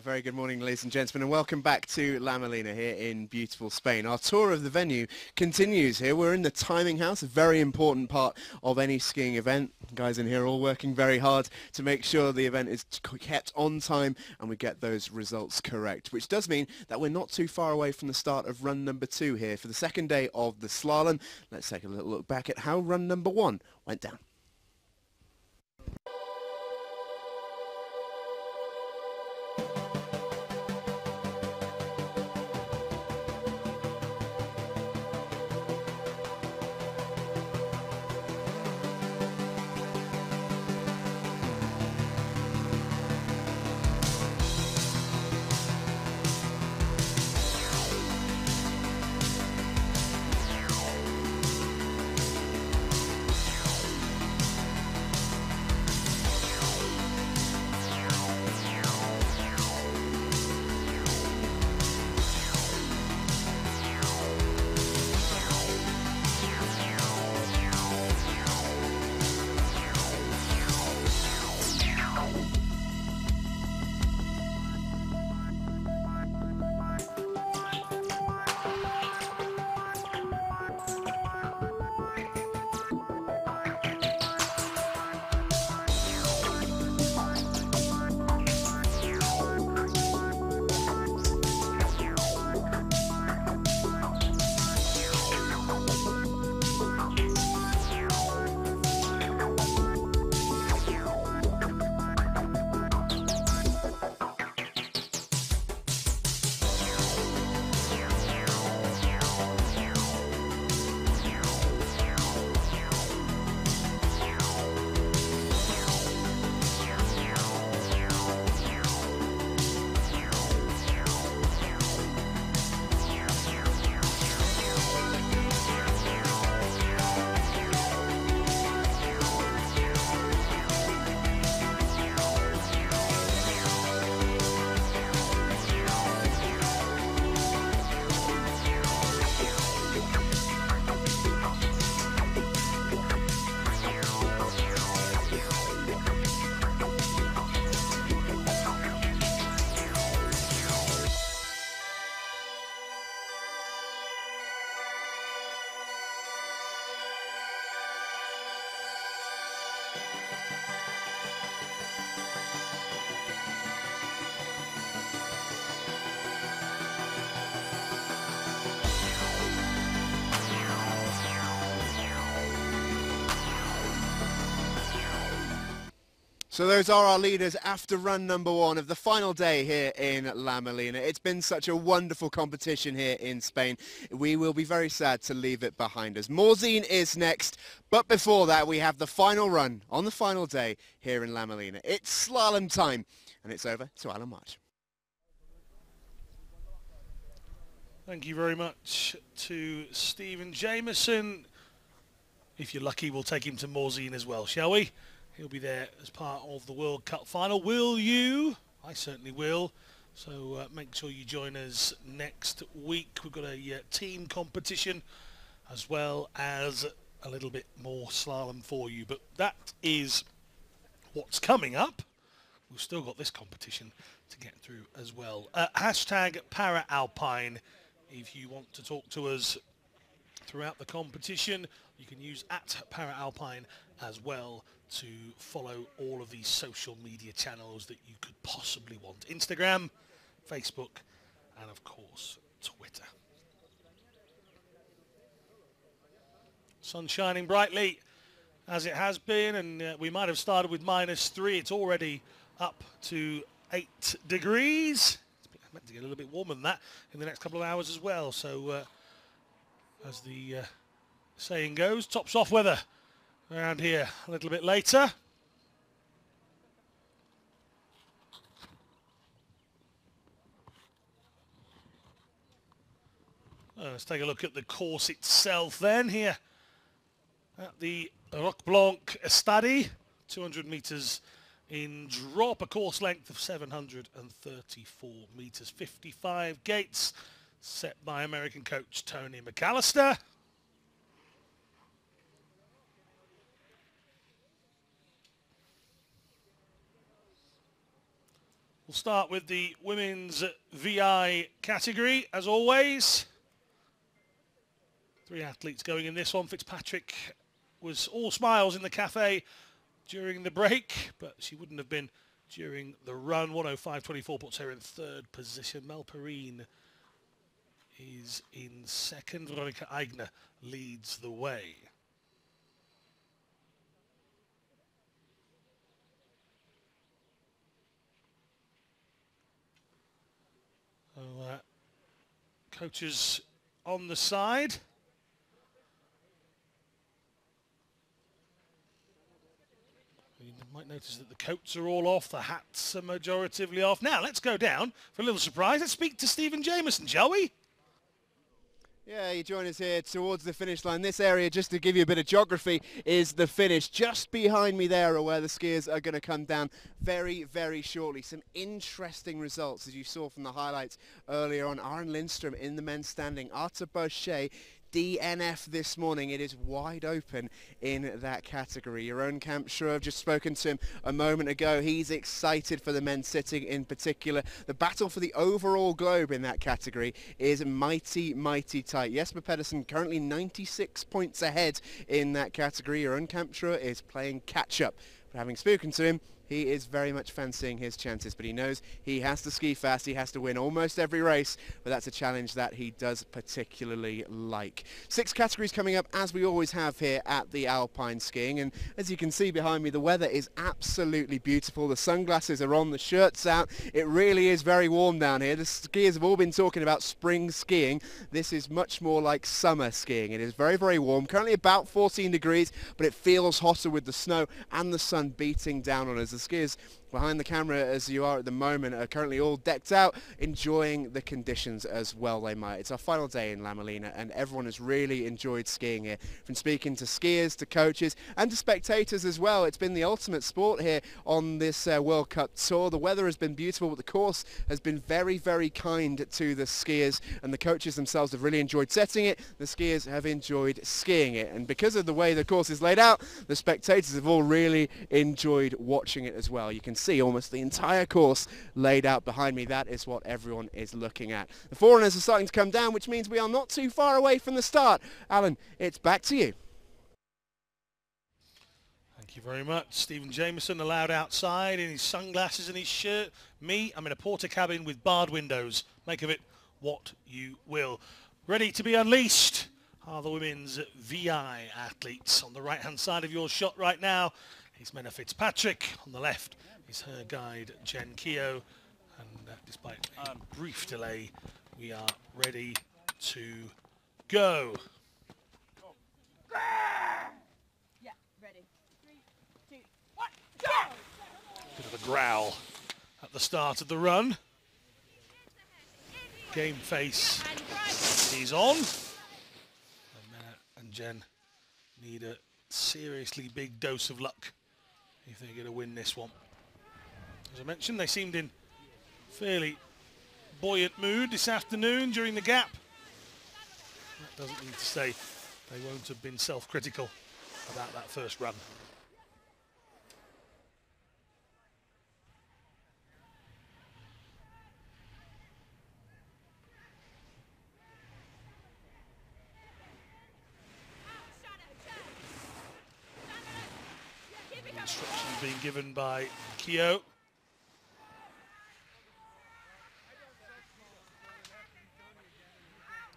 Very good morning, ladies and gentlemen, and welcome back to La Molina here in beautiful Spain. Our tour of the venue continues here. We're in the timing house, a very important part of any skiing event. Guys in here are all working very hard to make sure the event is kept on time and we get those results correct, which does mean that we're not too far away from the start of run number 2 here for the second day of the slalom. Let's take a little look back at how run number 1 went down. So those are our leaders after run number 1 of the final day here in La Molina. It's been such a wonderful competition here in Spain. We will be very sad to leave it behind us. Molina is next, but before that we have the final run on the final day here in La Molina. It's slalom time, and it's over to Alan March. Thank you very much to Stephen Jameson. If you're lucky, we'll take him to Molina as well, shall we? He'll be there as part of the World Cup final. Will you? I certainly will. So make sure you join us next week. We've got a team competition as well as a little bit more slalom for you. But that is what's coming up. We've still got this competition to get through as well. Hashtag Para Alpine. If you want to talk to us throughout the competition, you can use @ParaAlpine as well to follow all of these social media channels that you could possibly want. Instagram, Facebook, and of course, Twitter. Sun shining brightly as it has been, and we might have started with -3. It's already up to 8 degrees. It's meant to get a little bit warmer than that in the next couple of hours as well. So as the saying goes, tops off weather around here a little bit later. Let's take a look at the course itself then here at the Roc Blanc Estadi, 200 metres in drop, a course length of 734 metres, 55 gates set by American coach Tony McAllister. We'll start with the women's VI category, as always. 3 athletes going in this one. Fitzpatrick was all smiles in the cafe during the break, but she wouldn't have been during the run. 105.24 puts her in 3rd position. Mel Perrine is in 2nd. Veronica Eigner leads the way. So, coaches on the side. You might notice that the coats are all off, the hats are majoritively off. Now, let's go down for a little surprise. Let's speak to Stephen Jameson, shall we? Yeah, you join us here towards the finish line. This area, just to give you a bit of geography, is the finish. Just behind me there are where the skiers are going to come down very, very shortly. Some interesting results, as you saw from the highlights earlier on. Aaron Lindstrom in the men's standing. Arthur Bochet, DNF this morning. It is wide open in that category. Your own Camp Shrew, I've just spoken to him a moment ago. He's excited for the men sitting in particular. The battle for the overall globe in that category is mighty, mighty tight. Jesper Pedersen currently 96 points ahead in that category. Your own Camp Shrew is playing catch up. But having spoken to him, he is very much fancying his chances, but he knows he has to ski fast, he has to win almost every race, but that's a challenge that he does particularly like. 6 categories coming up, as we always have here at the Alpine skiing, and as you can see behind me, the weather is absolutely beautiful. The sunglasses are on, the shirt's out. It really is very warm down here. The skiers have all been talking about spring skiing. This is much more like summer skiing. It is very, very warm, currently about 14 degrees, but it feels hotter with the snow and the sun beating down on us. The skiers behind the camera, as you are at the moment, are currently all decked out, enjoying the conditions as well they might. It's our final day in La Molina, and everyone has really enjoyed skiing here. From speaking to skiers, to coaches, and to spectators as well. It's been the ultimate sport here on this World Cup tour. The weather has been beautiful, but the course has been very, very kind to the skiers, and the coaches themselves have really enjoyed setting it. The skiers have enjoyed skiing it, and because of the way the course is laid out, the spectators have all really enjoyed watching it as well. You can see almost the entire course laid out behind me. That is what everyone is looking at. The forerunners are starting to come down, which means we are not too far away from the start. Alan, it's back to you. Thank you very much. Stephen Jameson allowed outside in his sunglasses and his shirt. Me, I'm in a porter cabin with barred windows. Make of it what you will. Ready to be unleashed are the women's VI athletes. On the right-hand side of your shot right now is Menna Fitzpatrick. On the left is her guide, Jen Keogh. And despite a brief delay, we are ready to go. Yeah, ready. 3, 2, 1, go! Bit of a growl at the start of the run. Game face is on. And Menna and Jen need a seriously big dose of luck if they're going to win this one. As I mentioned, they seemed in fairly buoyant mood this afternoon during the gap. That doesn't mean to say they won't have been self-critical about that first run. Instructions being given by Keogh.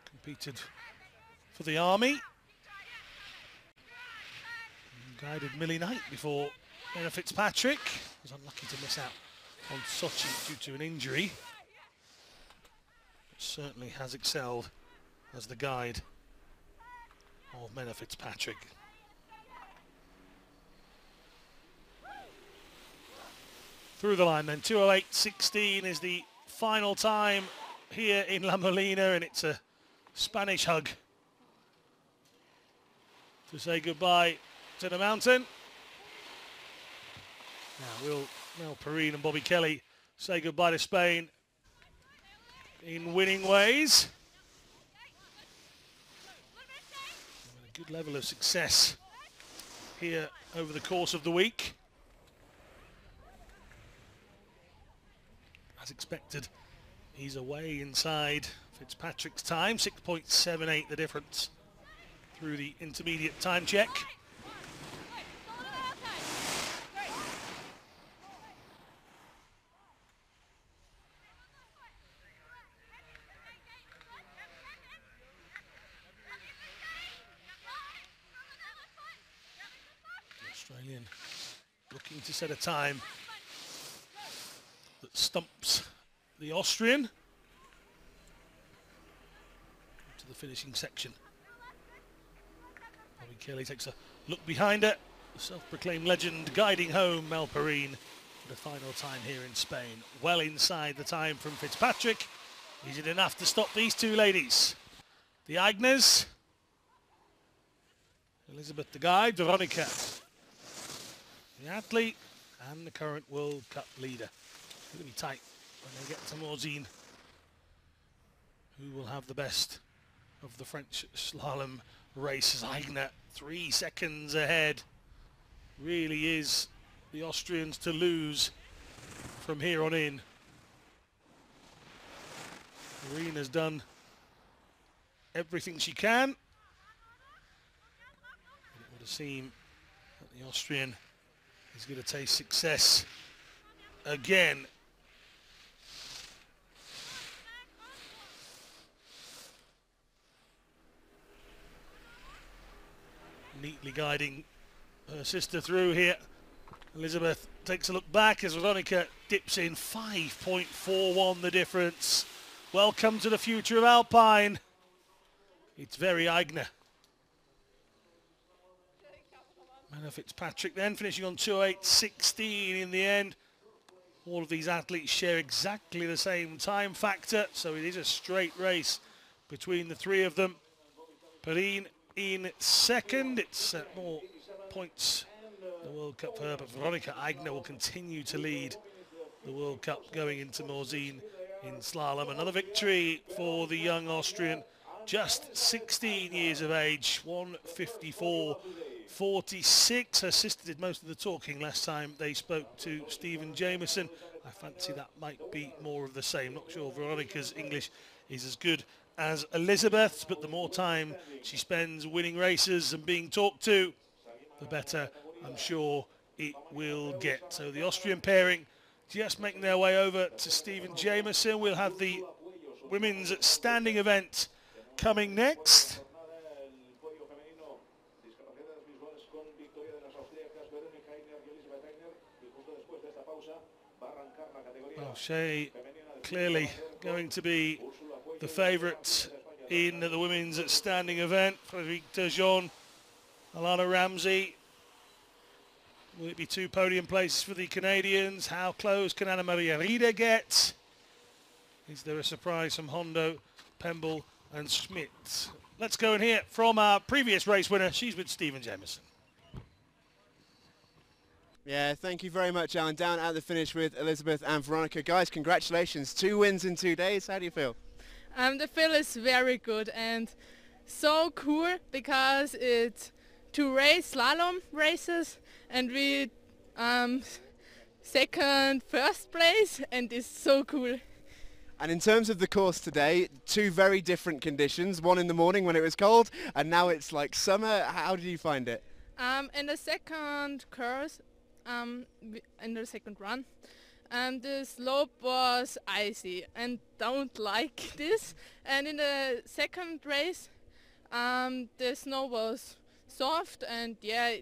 Competed for the Army. Guided Millie Knight before Menna Fitzpatrick. Was unlucky to miss out on Sochi due to an injury. But certainly has excelled as the guide of Menna Fitzpatrick. Through the line then, 2:08.16 is the final time here in La Molina, and it's a Spanish hug to say goodbye to the mountain. Now will Mel Perrine and Bobby Kelly say goodbye to Spain in winning ways. And a good level of success here over the course of the week. as expected. He's away inside Fitzpatrick's time, 6.78 the difference through the intermediate time check. The Australian looking to set a time that stumps the Austrian to the finishing section. Bobby Kelly takes a look behind it. The self-proclaimed legend guiding home Mel Perrine for the final time here in Spain. Well inside the time from Fitzpatrick. Is it enough to stop these two ladies? The Aigners, Elizabeth the guide, Veronica, the athlete and the current World Cup leader. It's going to be tight when they get to Morzine, who will have the best of the French slalom race. Aigner 3 seconds ahead. Really is the Austrians to lose from here on in. Perrine has done everything she can. It would seem that the Austrian is going to taste success again. Neatly guiding her sister through here. Elizabeth takes a look back as Veronica dips in. 5.41 the difference. Welcome to the future of Alpine. It's very Aigner. Anna Fitzpatrick then finishing on 2:8.16 in the end. All of these athletes share exactly the same time factor, so it is a straight race between the three of them. Perrine in second. It's more points the World Cup for her, but Veronica Aigner will continue to lead the World Cup going into Morzine in slalom. Another victory for the young Austrian, just 16 years of age, 1:54.46. Her sister did most of the talking last time they spoke to Stephen Jameson. I fancy that might be more of the same. Not sure Veronica's English is as good as Elizabeth's, but the more time she spends winning races and being talked to, the better I'm sure it will get. So the Austrian pairing just making their way over to Stephen Jameson. We'll have the women's standing event coming next. Well, Shea clearly going to be the favourite in the women's standing event. Frédéric Turgeon, Alana Ramsey. Will it be 2 podium places for the Canadians? How close can Anna Maria Rieder get? Is there a surprise from Hondo, Pemble and Schmidt? Let's go and hear from our previous race winner. She's with Stephen Jameson. Yeah, thank you very much, Alan. Down at the finish with Elizabeth and Veronica. Guys, congratulations. 2 wins in 2 days. How do you feel? The feel is very good and so cool because it's 2 slalom races and we second, first place, and it's so cool. And in terms of the course today, 2 very different conditions. One in the morning when it was cold, and now it's like summer. How did you find it? In the second course, in the second run, the slope was icy and don't like this. And in the second race, the snow was soft, and yeah,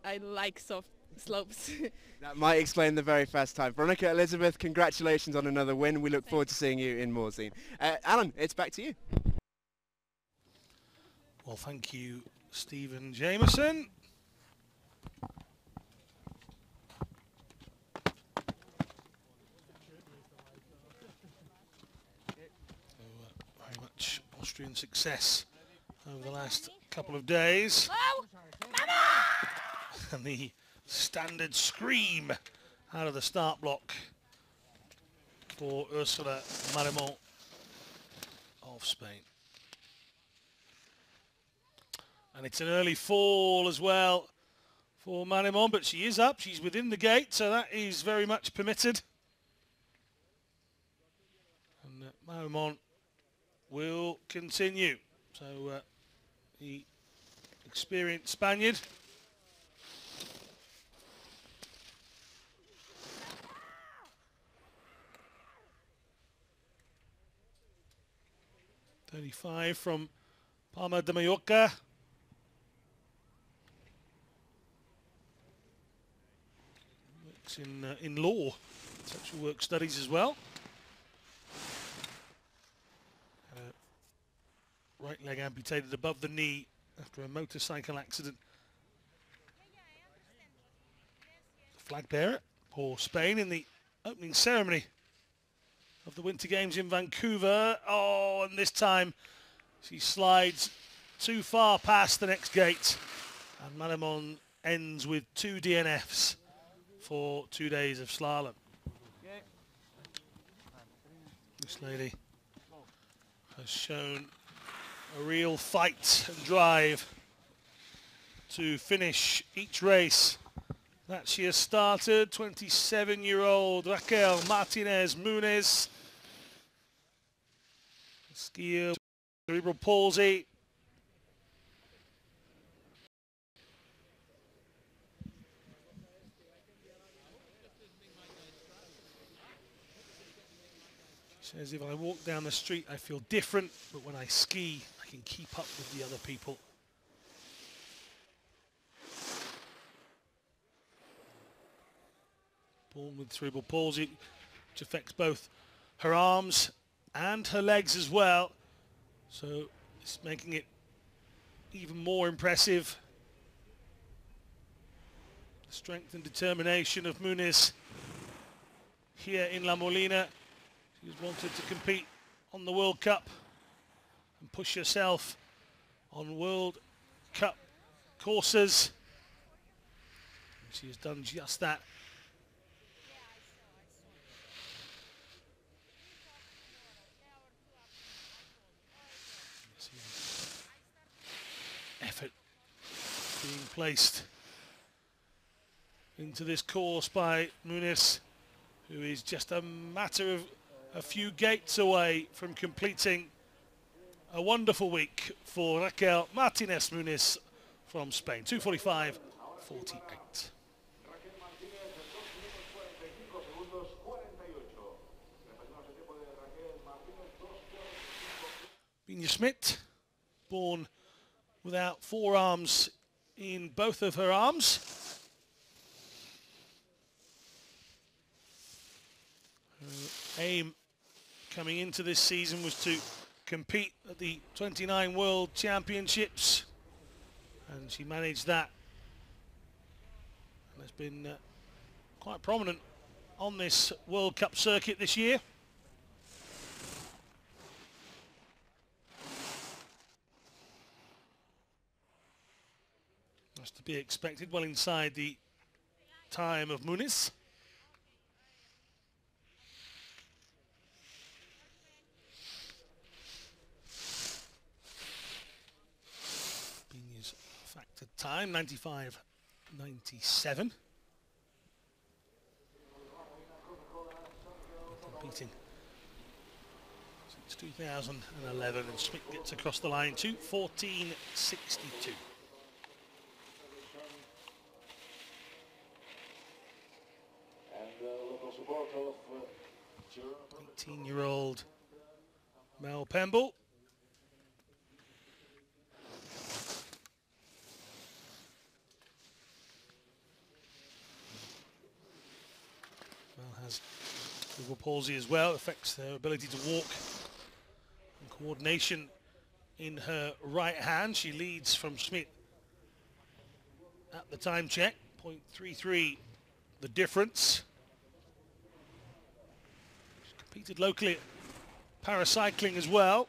I like soft slopes. That might explain the very fast time. Veronica, Elizabeth, congratulations on another win. We look forward to seeing you in Morzine. Alan, it's back to you. Well, thank you, Stephen Jameson. Very much Austrian success over the last couple of days. And the standard scream out of the start block for Ursula Marimont of Spain. And it's an early fall as well for Marimont, but she is up, she's within the gate, so that is very much permitted. Marimon will continue. So the experienced Spaniard. .35 from Palma de Mallorca. Works in law, social work studies as well. Right leg amputated above the knee after a motorcycle accident. The flag bearer for Spain in the opening ceremony of the Winter Games in Vancouver. Oh, and this time she slides too far past the next gate. And Marimon ends with 2 DNFs for 2 days of slalom. This lady has shown a real fight and drive to finish each race that she has started. 27-year-old Raquel Martinez Muniz, skier, cerebral palsy. She says, if I walk down the street, I feel different, but when I ski, I can keep up with the other people. Born with cerebral palsy, which affects both her arms and her legs as well. So it's making it even more impressive. The strength and determination of Muniz here in La Molina. She's wanted to compete on the World Cup and push herself on World Cup courses. And she has done just that. Effort being placed into this course by Muniz, who is just a matter of a few gates away from completing a wonderful week for Raquel Martinez Muniz from Spain. 2:45.48. Bina Schmidt, born without forearms in both of her arms. Her aim coming into this season was to compete at the 29 World Championships, and she managed that and has been quite prominent on this World Cup circuit this year. That's to be expected, well inside the time of Muniz. Bina's factored time, 95.97. Competing since 2011, and Schmidt gets across the line to 14.62. 18-year-old Mel Pemble. Mel has cerebral palsy as well, affects her ability to walk and coordination in her right hand. She leads from Schmidt at the time check, 0.33 the difference. Competed locally at paracycling as well.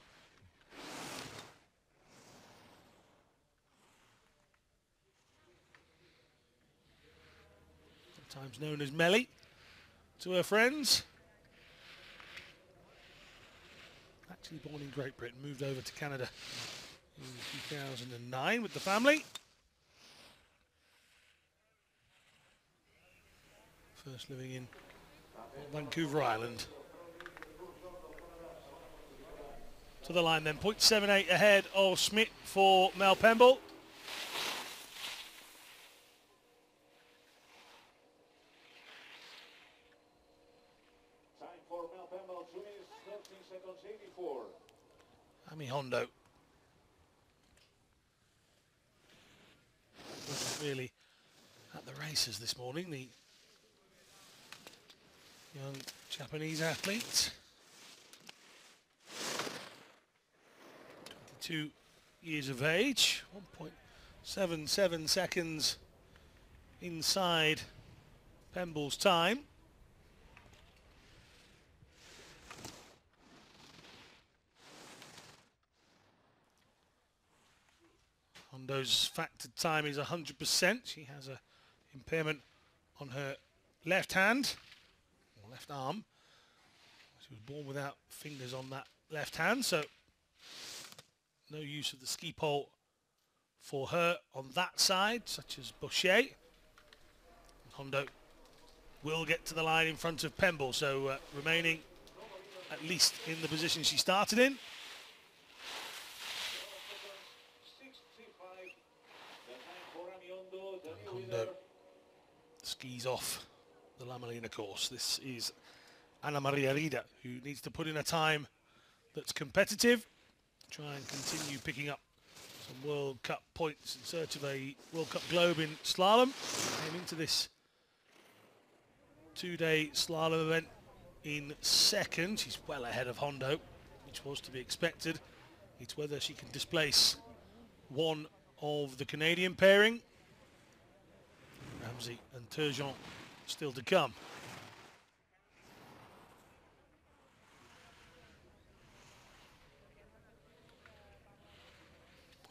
Sometimes known as Melly to her friends. Actually born in Great Britain, moved over to Canada in 2009 with the family. First living in Vancouver Island. to the line then. 0.78 ahead of Schmidt for Mel Pemble. Time for Mel Pemble, 2 minutes, 13 seconds, 84. Ami Hondo. Wasn't really at the races this morning, the young Japanese athlete. 22 years of age, 1.77 seconds inside Pemble's time. Hondo's factored time is 100%. She has an impairment on her left hand, or left arm. She was born without fingers on that left hand, so no use of the ski pole for her on that side, such as Boucher. Hondo will get to the line in front of Pemble, so remaining at least in the position she started in. Hondo skis off the La Molina course. This is Ana Maria Rida, who needs to put in a time that's competitive, try and continue picking up some World Cup points in search of a World Cup globe in slalom. Came into this two-day slalom event in second. She's well ahead of Hondo, which was to be expected. It's whether she can displace one of the Canadian pairing. Ramsey and Turgeon still to come.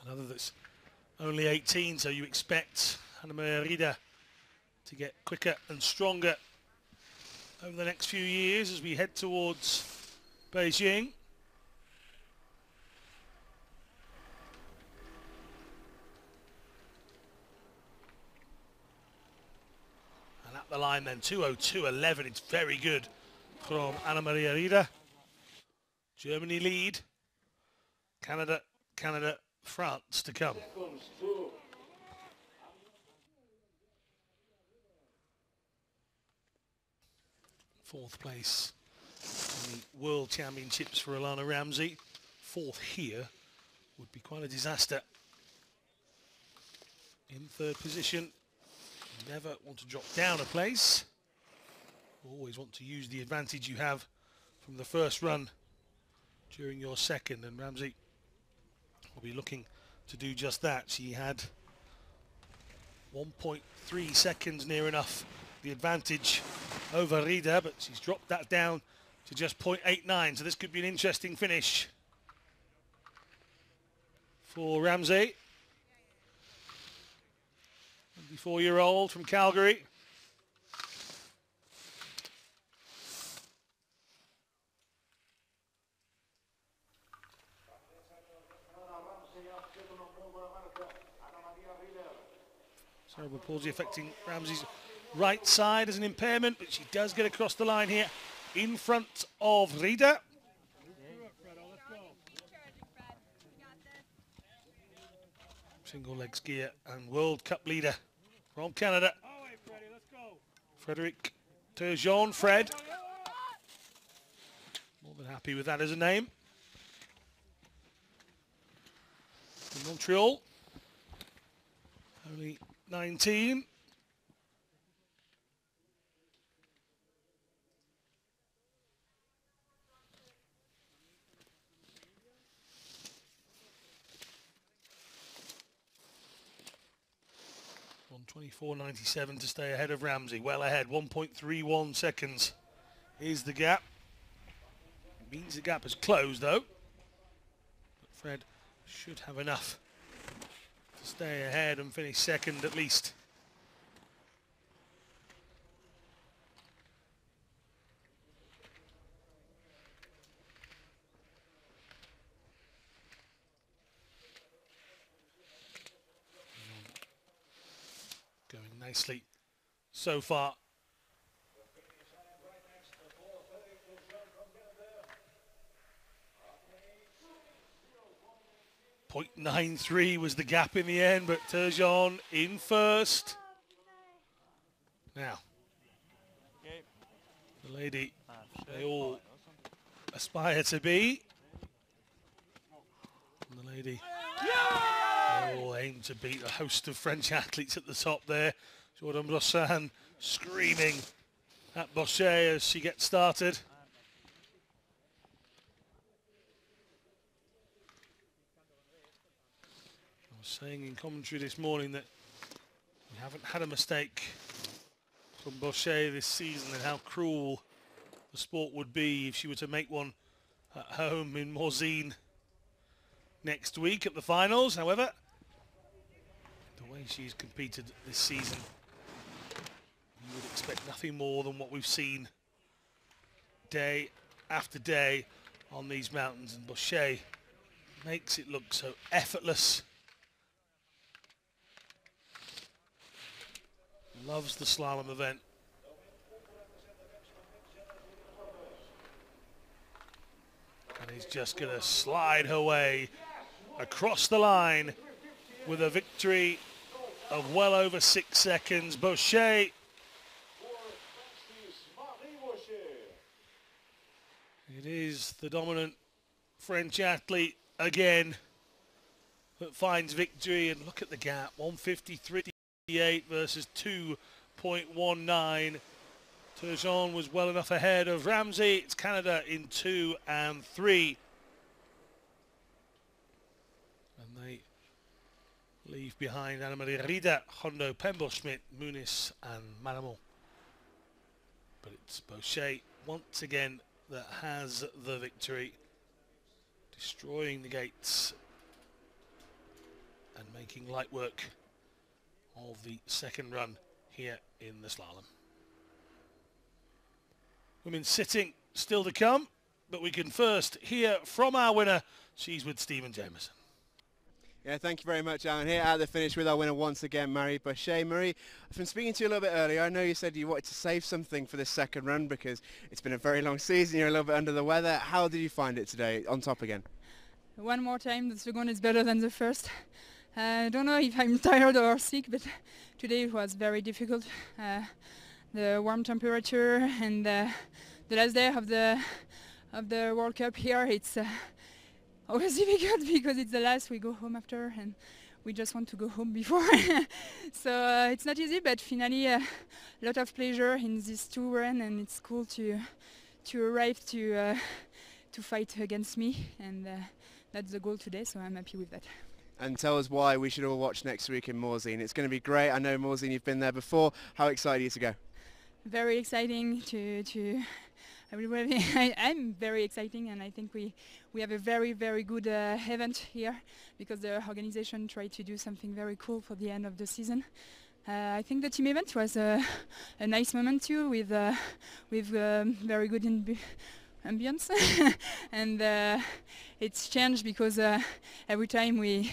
Another that's only 18, so you expect Ana Maria Rida to get quicker and stronger over the next few years as we head towards Beijing. And at the line then, 2:02.11. It's very good from Ana Maria Rida. Germany lead. Canada, France to come. Fourth place in the World Championships for Alana Ramsey. Fourth here would be quite a disaster. In third position, you never want to drop down a place. You always want to use the advantage you have from the first run during your second, and Ramsey will be looking to do just that. She had 1.3 seconds near enough the advantage over Rida, but she's dropped that down to just 0.89, so this could be an interesting finish for Ramsey. 24-year-old from Calgary. Cerebral palsy affecting Ramsey's right side as an impairment, but she does get across the line here in front of Rida. Single leg skier and World Cup leader from Canada. Frederic Turgeon, Fred. More than happy with that as a name. From Montreal. Only 19. On 24.97 to stay ahead of Ramsey. Well ahead, 1.31 seconds is the gap. It means the gap is closed though. But Fred should have enough to stay ahead and finish second at least. Going nicely so far. .93 was the gap in the end, but Turgeon in first. Now, the lady they all aspire to be. And the lady they all aim to beat a host of French athletes at the top there. Jordan Brossan screaming at Bochet as she gets started. I was saying in commentary this morning that we haven't had a mistake from Bochet this season, and how cruel the sport would be if she were to make one at home in Morzine next week at the finals. However, the way she's competed this season, you would expect nothing more than what we've seen day after day on these mountains, and Bochet makes it look so effortless. Loves the slalom event. And he's just going to slide her way across the line with a victory of well over 6 seconds. Bochet it is the dominant French athlete again that finds victory, and look at the gap, 153.8 versus 2.19. Turgeon was well enough ahead of Ramsey. It's Canada in 2 and 3. And they leave behind Anna Maria Rida, Hondo, Pembo, Schmidt, Muniz and Maramon. But it's Bochet once again that has the victory, destroying the gates and making light work of the second run here in the slalom. Women's sitting still to come, but we can first hear from our winner. She's with Stephen Jameson. Yeah, thank you very much, Alan. Here at the finish with our winner once again, Marie Bochet. Marie, from speaking to you a little bit earlier, I know you said you wanted to save something for this second run because it's been a very long season, you're a little bit under the weather. How did you find it today, on top again? One more time, the second is better than the first. I don't know if I'm tired or sick, but today it was very difficult. The warm temperature and the last day of the World Cup here, it's always difficult because it's the last we go home after, and we just want to go home before. So it's not easy, but finally a lot of pleasure in these 2 runs, and it's cool to arrive to fight against me, and that's the goal today. So I'm happy with that. And tell us why we should all watch next week in Morzine. It's going to be great. I know Morzine, you've been there before. How excited are you to go? Very exciting I'm very exciting, and I think we have a very, very good event here because the organization tried to do something very cool for the end of the season. I think the team event was a nice moment too, with very good ambience and it's changed because every time we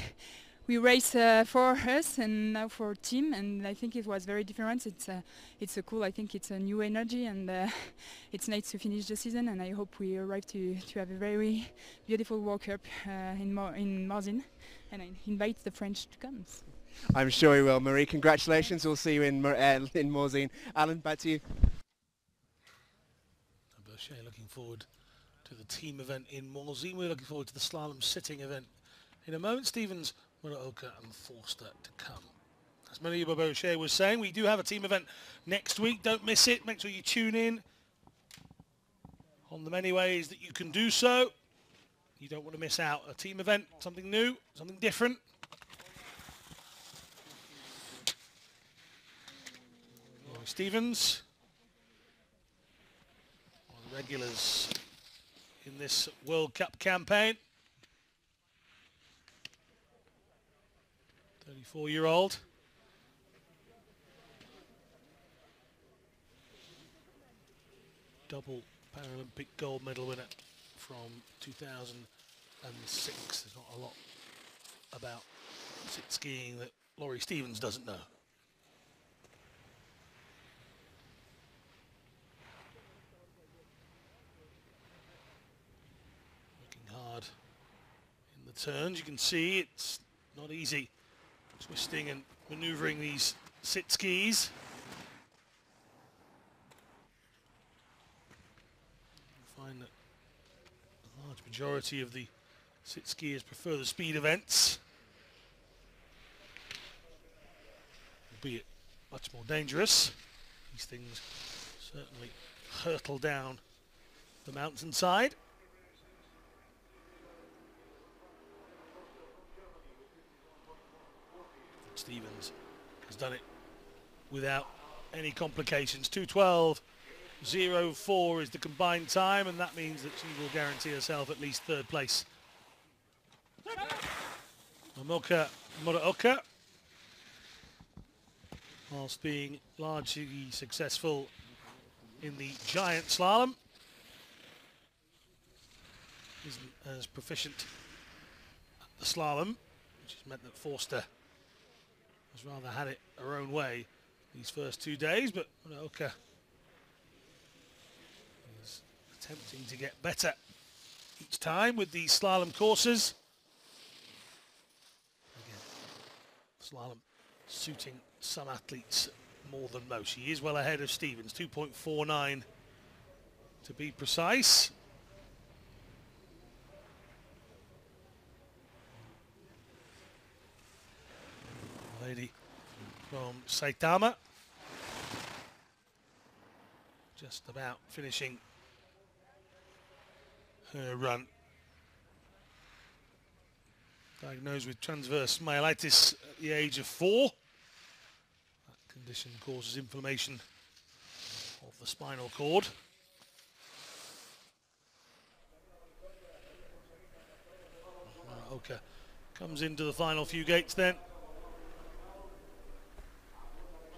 race for us and now for team, and I think it was very different. It's a cool, I think it's a new energy, and it's nice to finish the season, and I hope we arrive to have a very beautiful World Cup in Morzine, and I invite the French to come. I'm sure we will. Marie, congratulations. We'll see you in Morzine. Alan, back to you. Bochet looking forward to the team event in Morzine. We're looking forward to the slalom sitting event in a moment. Stevens, Muraoka and Forster to come. As Marie Bochet was saying, we do have a team event next week. Don't miss it. Make sure you tune in on the many ways that you can do so. You don't want to miss out. A team event, something new, something different. Laurie Stevens, one of the regulars in this World Cup campaign. 34-year-old. Double Paralympic gold medal winner from 2006. There's not a lot about sit skiing that Laurie Stevens doesn't know. Working hard in the turns. You can see it's not easy twisting and manoeuvring these sit skis. You find that a large majority of the sit skiers prefer the speed events, albeit much more dangerous. These things certainly hurtle down the mountainside. Stevens has done it without any complications. 2:12.04 is the combined time, and that means that she will guarantee herself at least third place. Momoko Muraoka, whilst being largely successful in the giant slalom, isn't as proficient at the slalom, which has meant that Forster has rather had it her own way these first 2 days, but Muraoka is attempting to get better each time with these slalom courses. Again, slalom suiting some athletes more than most. She is well ahead of Stevens, 2.49 to be precise. Lady from Saitama just about finishing her run. Diagnosed with transverse myelitis at the age of 4. That condition causes inflammation of the spinal cord. Muraoka comes into the final few gates then.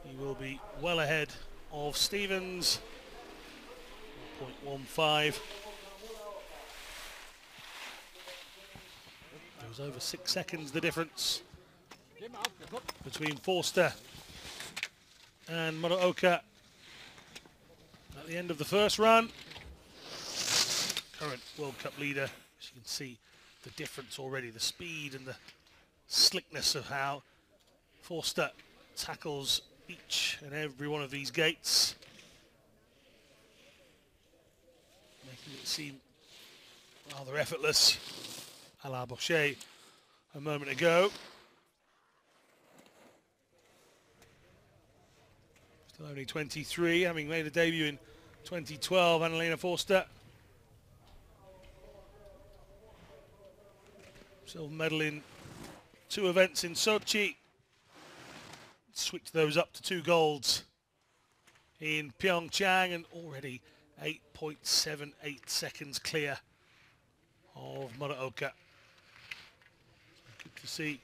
He will be well ahead of Stevens, 0.15. There was over 6 seconds the difference between Forster and Muraoka at the end of the first run. Current World Cup leader, as you can see the difference already, the speed and the slickness of how Forster tackles each and every one of these gates, making it seem rather effortless, a la Bochet a moment ago. Still only 23, having made a debut in 2012, Annalena Forster. Silver medal in 2 events in Sochi. Switch those up to 2 golds in Pyeongchang, and already 8.78 seconds clear of Muraoka. Good to see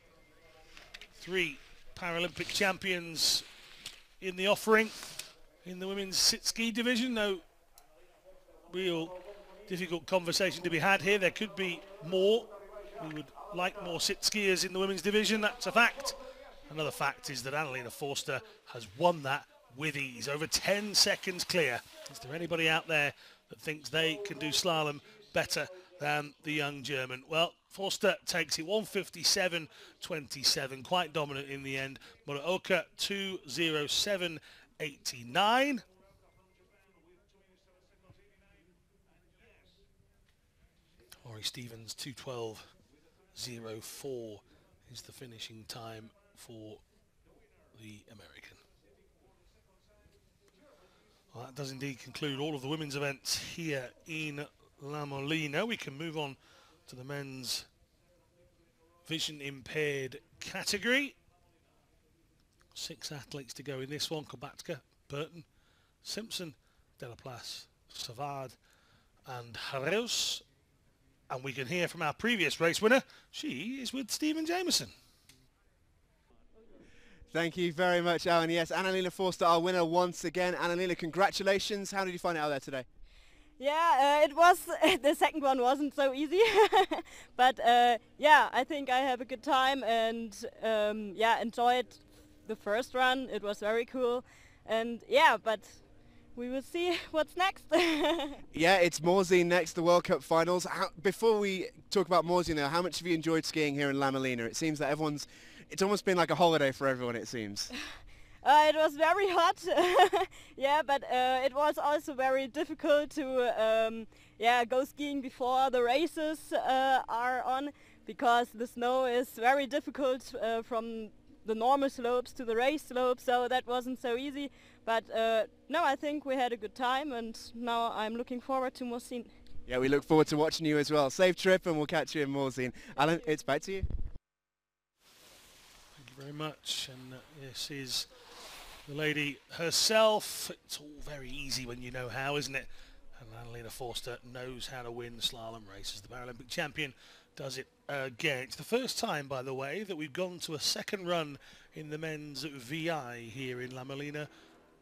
3 Paralympic champions in the offering in the women's sit ski division. No real difficult conversation to be had here. There could be more. We would like more sit skiers in the women's division, that's a fact. Another fact is that Annalena Forster has won that with ease, over 10 seconds clear. Is there anybody out there that thinks they can do slalom better than the young German? Well, Forster takes it 1:57.27, quite dominant in the end. Muraoka 2:07.89. Ori Stevens 2:12.04 is the finishing time for the American. Well, that does indeed conclude all of the women's events here in La Molina. We can move on to the men's vision impaired category. 6 athletes to go in this one: Kobatka, Burton, Simpson, Delaplace, Savard and Harreus. And we can hear from our previous race winner. She is with Stephen Jameson. Thank you very much, Owen. Yes, Annalena Forster, our winner once again. Annalena, congratulations. How did you find it out there today? Yeah, it was, the second one wasn't so easy, but yeah, I think I have a good time and yeah, enjoyed the first run. It was very cool, and yeah, but we will see what's next. Yeah, it's Morzine next, the World Cup finals. Before we talk about Morzine though, how much have you enjoyed skiing here in La Molina? It seems that it's almost been like a holiday for everyone, it seems. It was very hot, yeah, but it was also very difficult to go skiing before the races are on, because the snow is very difficult from the normal slopes to the race slopes, so that wasn't so easy. But no, I think we had a good time, and now I'm looking forward to Morzine. Yeah, we look forward to watching you as well. Safe trip, and we'll catch you in Morzine. Alan, it's back to you. Thank you very much. And this is the lady herself. It's all very easy when you know how, isn't it? And Annalena Forster knows how to win slalom races. The Paralympic champion does it again. It's the first time, by the way, that we've gone to a second run in the men's VI here in La Molina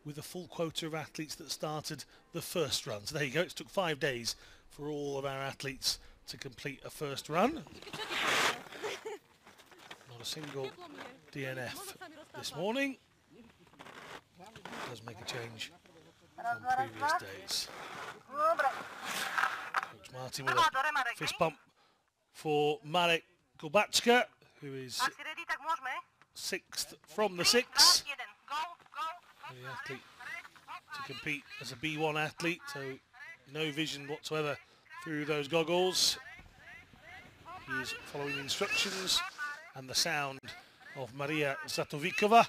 with a full quota of athletes that started the first run. So there you go. It took 5 days for all of our athletes to complete a first run. Not a single DNF this morning. Does make a change on previous days. Coach Martin with a fist bump for Marek Kubacka, who is 6th from the 6. The athlete to compete as a B1 athlete, so no vision whatsoever through those goggles. He is following the instructions and the sound of Maria Zatovikova,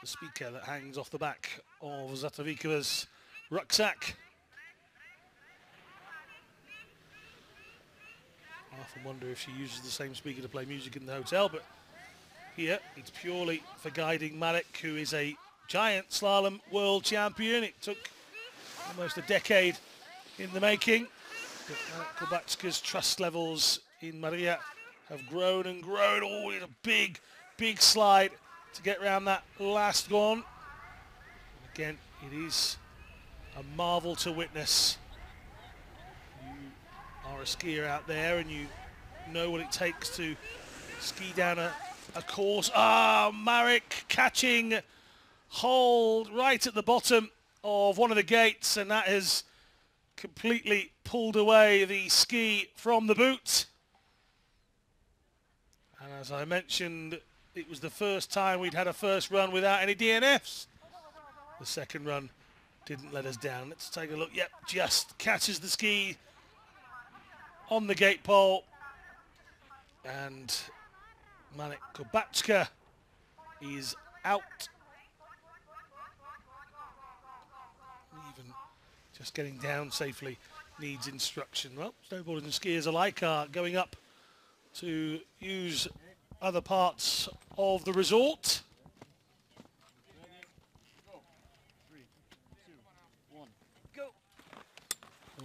the speaker that hangs off the back of Zatovikova's rucksack. I often wonder if she uses the same speaker to play music in the hotel, but here it's purely for guiding Marek, who is a giant slalom world champion. It took almost a decade in the making, but Marek Kubacka's trust levels in Maria have grown and grown. Oh, it's a big, big slide to get around that last one. And again, it is a marvel to witness. You are a skier out there and you know what it takes to ski down a course. Marek catching hold right at the bottom of one of the gates, and that has completely pulled away the ski from the boot. And as I mentioned, it was the first time we'd had a first run without any DNFs. The second run didn't let us down. Let's take a look. Yep, just catches the ski on the gate pole. And Marek Kubacka is out. Even just getting down safely needs instruction. Well, snowboarders and skiers alike are going up to use other parts of the resort.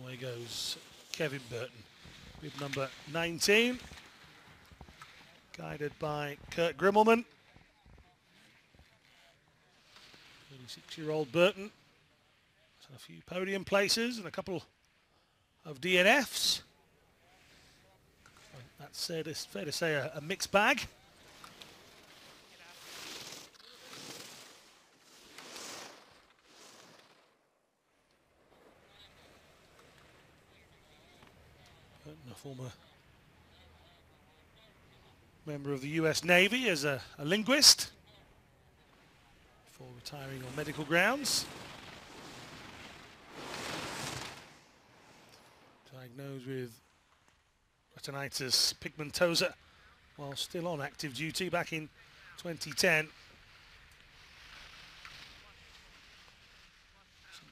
Away goes Kevin Burton, bib number 19, guided by Kurt Grimmelman. 36-year-old Burton has had a few podium places and a couple of DNFs. That's fair to say a mixed bag. A former member of the US Navy as a linguist before retiring on medical grounds. Diagnosed with retinitis pigmentosa while still on active duty back in 2010.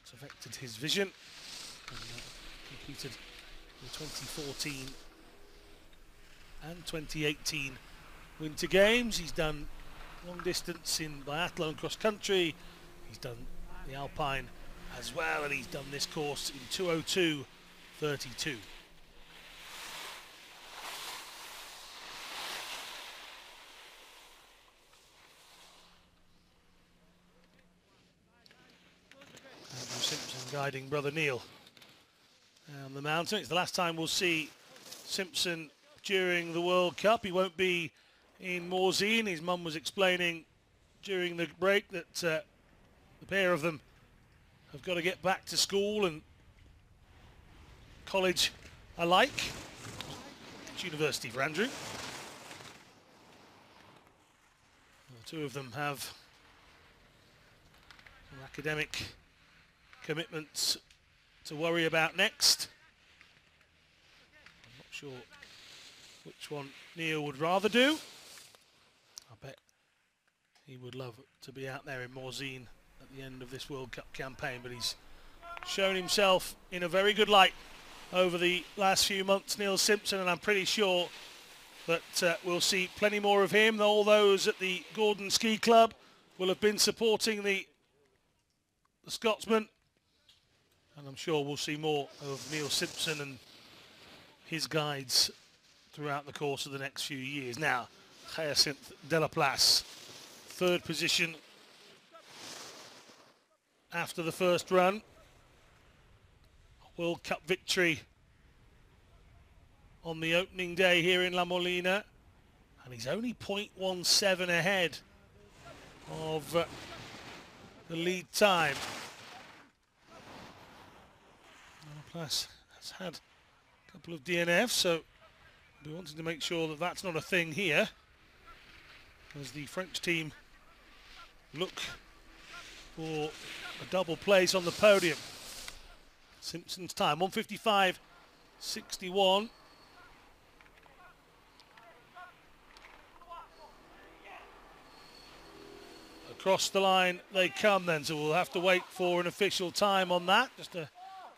It's affected his vision and competed the 2014 and 2018 Winter Games. He's done long distance in biathlon cross country. He's done the Alpine as well, and he's done this course in 2:02:32. Andrew Simpson guiding brother Neil down the mountain. It's the last time we'll see Simpson during the World Cup. He won't be in Morzine. His mum was explaining during the break that the pair of them have got to get back to school and college alike. It's university for Andrew. The two of them have some academic commitments to worry about next. I'm not sure which one Neil would rather do. I bet he would love to be out there in Morzine at the end of this World Cup campaign, but he's shown himself in a very good light over the last few months, Neil Simpson, and I'm pretty sure that we'll see plenty more of him. All those at the Gordon Ski Club will have been supporting the Scotsman, and I'm sure we'll see more of Neil Simpson and his guides throughout the course of the next few years. Now, Hyacinth Delaplace, third position after the first run. World Cup victory on the opening day here in La Molina, and he's only 0.17 ahead of the lead time. Delaplace has had a couple of DNFs, so we wanted to make sure that that's not a thing here, as the French team look for a double place on the podium. Simpson's time, 1:55.61. Across the line they come then, so we'll have to wait for an official time on that. Just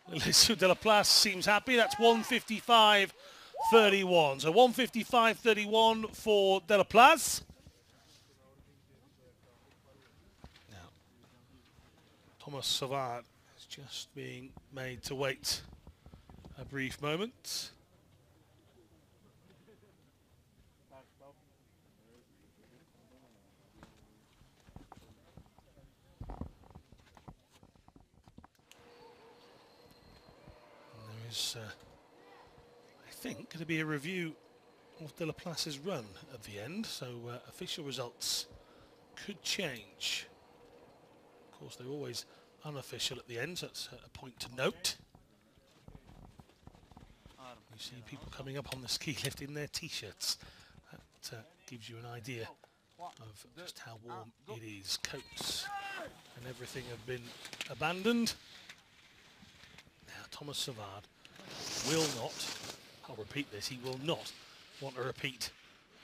Delaplace seems happy. That's 1:55.31. So 1:55.31 for Delaplace. Now, Thomas Savard is just being made to wait a brief moment. I think going to be a review of Delaplace's run at the end, so official results could change. Of course, they're always unofficial at the end, so that's a point to note. You see people coming up on the ski lift in their t-shirts. That gives you an idea of just how warm it is. Coats and everything have been abandoned. Now Thomas Savard will not, I'll repeat this, he will not want a repeat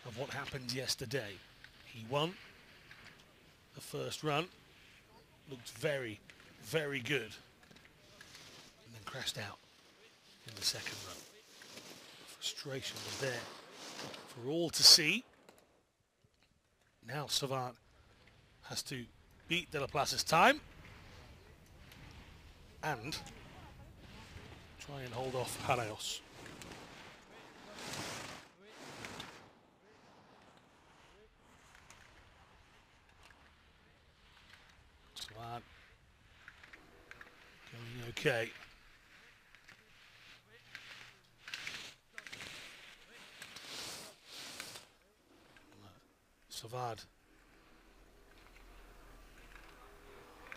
of what happened yesterday. He won the first run, looked very, very good, and then crashed out in the second run. Frustration was there for all to see. Now Savard has to beat Delaplace's time and try and hold off Haraos. Savard going okay. Savard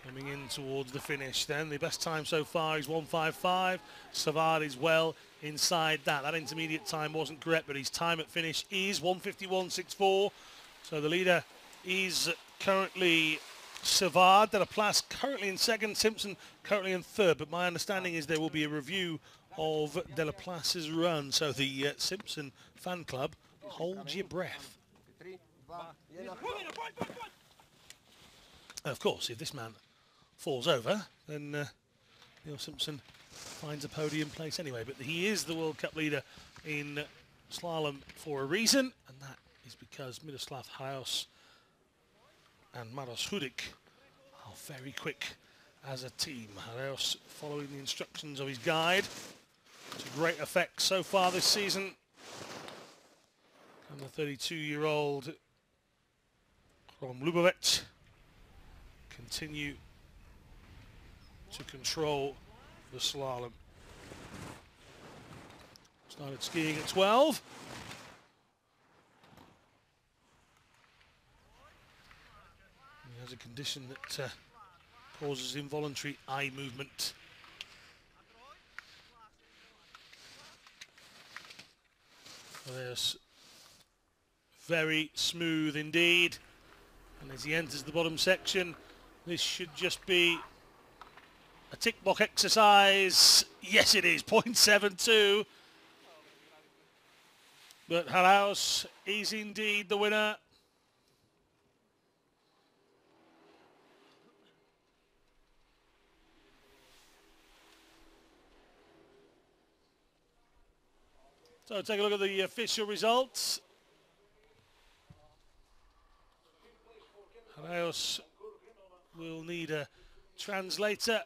coming in towards the finish then. The best time so far is 1:55. Savard is well inside that. That intermediate time wasn't correct, but his time at finish is 1:51.64. So the leader is currently Savard. Delaplace currently in second, Simpson currently in third. But my understanding is there will be a review of Delaplace's run. So the Simpson fan club, hold your breath. Of course, if this man falls over, then Neil Simpson finds a podium place anyway. But he is the World Cup leader in slalom for a reason, and that is because Miroslav Haraos and Maros Hudik are very quick as a team. Haraos following the instructions of his guide to great effect so far this season. And the 32-year-old from Lubavitch continue to control the slalom. Started skiing at 12. He has a condition that causes involuntary eye movement. There's very smooth indeed. And as he enters the bottom section, this should just be a tick box exercise. Yes, it is, 0.72. But Haraus is indeed the winner. So take a look at the official results. Haraus will need a translator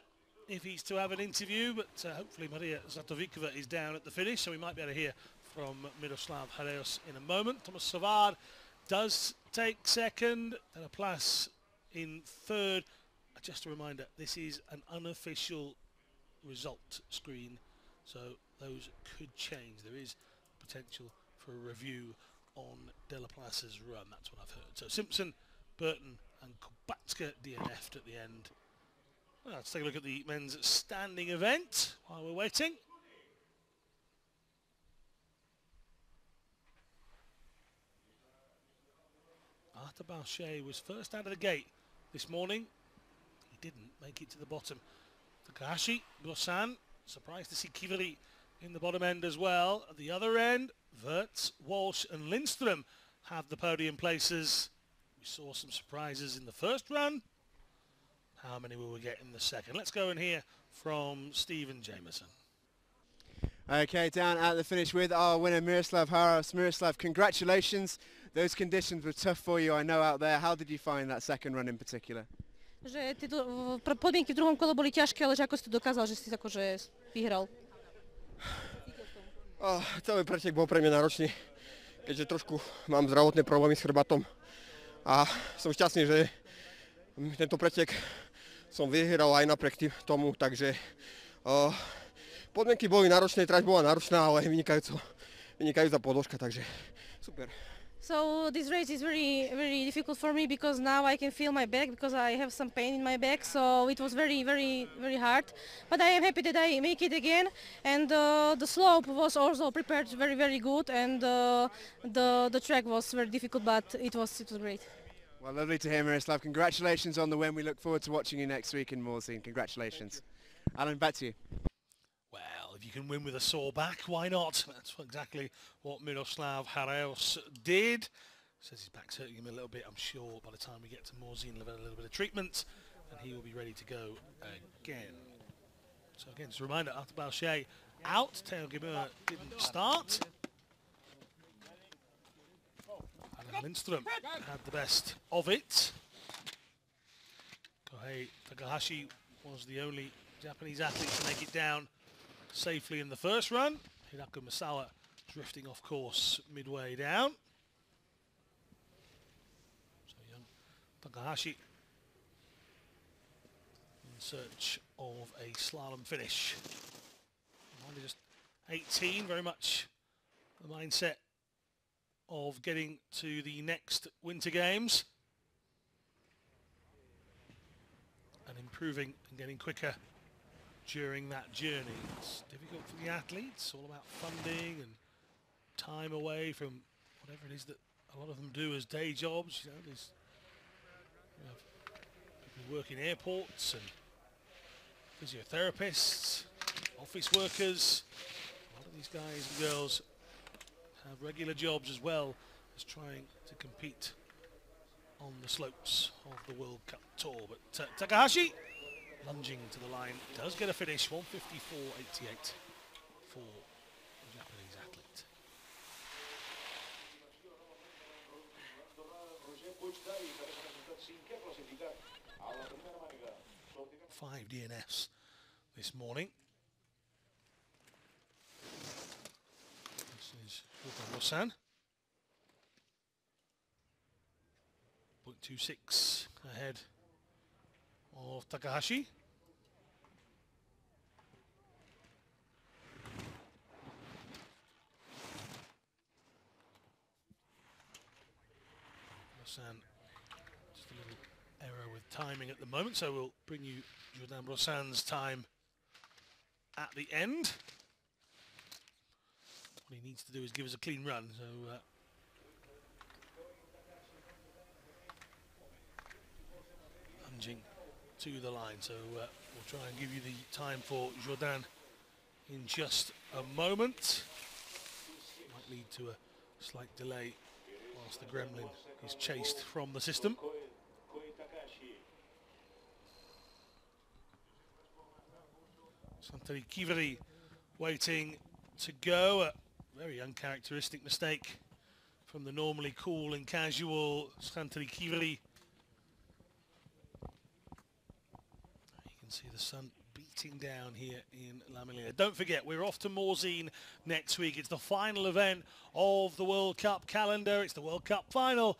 if he's to have an interview, but hopefully Maria Zatovikova is down at the finish, so we might be able to hear from Miroslav Haraus in a moment. Thomas Savard does take second, and a place in third. Just a reminder, this is an unofficial result screen, so those could change. There is potential for a review on De La Place's run, that's what I've heard. So Simpson, Burton and Kubatska DNF'd at the end. Well, let's take a look at the men's standing event while we're waiting. Arthur Boucher was first out of the gate this morning. He didn't make it to the bottom. Takahashi, Bosan, surprised to see Kiviri in the bottom end as well. At the other end, Wirtz, Walsh and Lindström have the podium places. We saw some surprises in the first run. How many will we get in the second? Let's go and hear from Stephen Jameson. Okay, down at the finish with our winner Miroslav Haraus. Miroslav, congratulations. Those conditions were tough for you, I know, out there. How did you find that second run in particular? Že podmienky v druhom kole boli ťažké, ale že ako si to dokázal, že si akože vyhral? Celý pretek bol pre mňa náročný, keďže trošku mám zdravotné problémy s chrbátom. A som šťastný, že tento pretek som vyhral aj napriek tomu, takže podmienky boli náročné, trať bola náročná, ale vynikajúca podložka, takže super. So this race is very, very difficult for me because now I can feel my back because I have some pain in my back. So it was very, very, very hard. But I am happy that I make it again. And the slope was also prepared very, very good. And the track was very difficult, but it was great. Well, lovely to hear, Miroslav. Congratulations on the win. We look forward to watching you next week in Morzine. Congratulations. Alan, back to you. If you can win with a sore back, why not? That's exactly what Miroslav Haraus did. Says his back's hurting him a little bit. I'm sure by the time we get to Morzine, he'll have a little bit of treatment and he will be ready to go again. So again, just a reminder, Arthur Boucher out. Theo Gimmer didn't start. And Lindström had the best of it. Kohei Takahashi was the only Japanese athlete to make it down safely in the first run. Hidaka Misawa drifting off course midway down. So young Takahashi in search of a slalom finish. Only just 18, very much the mindset of getting to the next Winter Games and improving and getting quicker during that journey. It's difficult for the athletes, all about funding and time away from whatever it is that a lot of them do as day jobs. You know, we have people who work in airports and physiotherapists, office workers. A lot of these guys and girls have regular jobs as well as trying to compete on the slopes of the World Cup Tour. But Takahashi, lunging to the line, does get a finish, 1:54.88 for the Japanese athlete. 5 DNFs this morning. This is Rosan. 0.26 ahead of Takahashi. Just a little error with timing at the moment, so we'll bring you Jourdain Brossan's time at the end. What he needs to do is give us a clean run, so lunging to the line, so we'll try and give you the time for Jourdain in just a moment. Might lead to a slight delay whilst the gremlin is chased from the system. Santeri Kiveri waiting to go. A very uncharacteristic mistake from the normally cool and casual Santeri Kiveri. You can see the sun beating down here in La Molina. Don't forget, we're off to Morzine next week. It's the final event of the World Cup calendar. It's the World Cup final.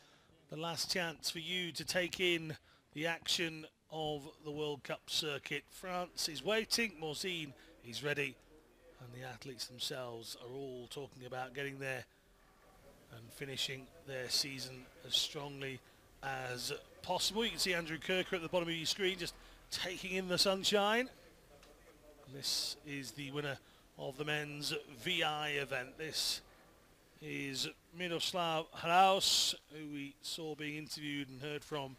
The last chance for you to take in the action of the World Cup circuit. France is waiting, Morzine is ready, and the athletes themselves are all talking about getting there and finishing their season as strongly as possible. You can see Andrew Kirker at the bottom of your screen just taking in the sunshine. This is the winner of the men's VI event. This is Miroslav Hraus, who we saw being interviewed and heard from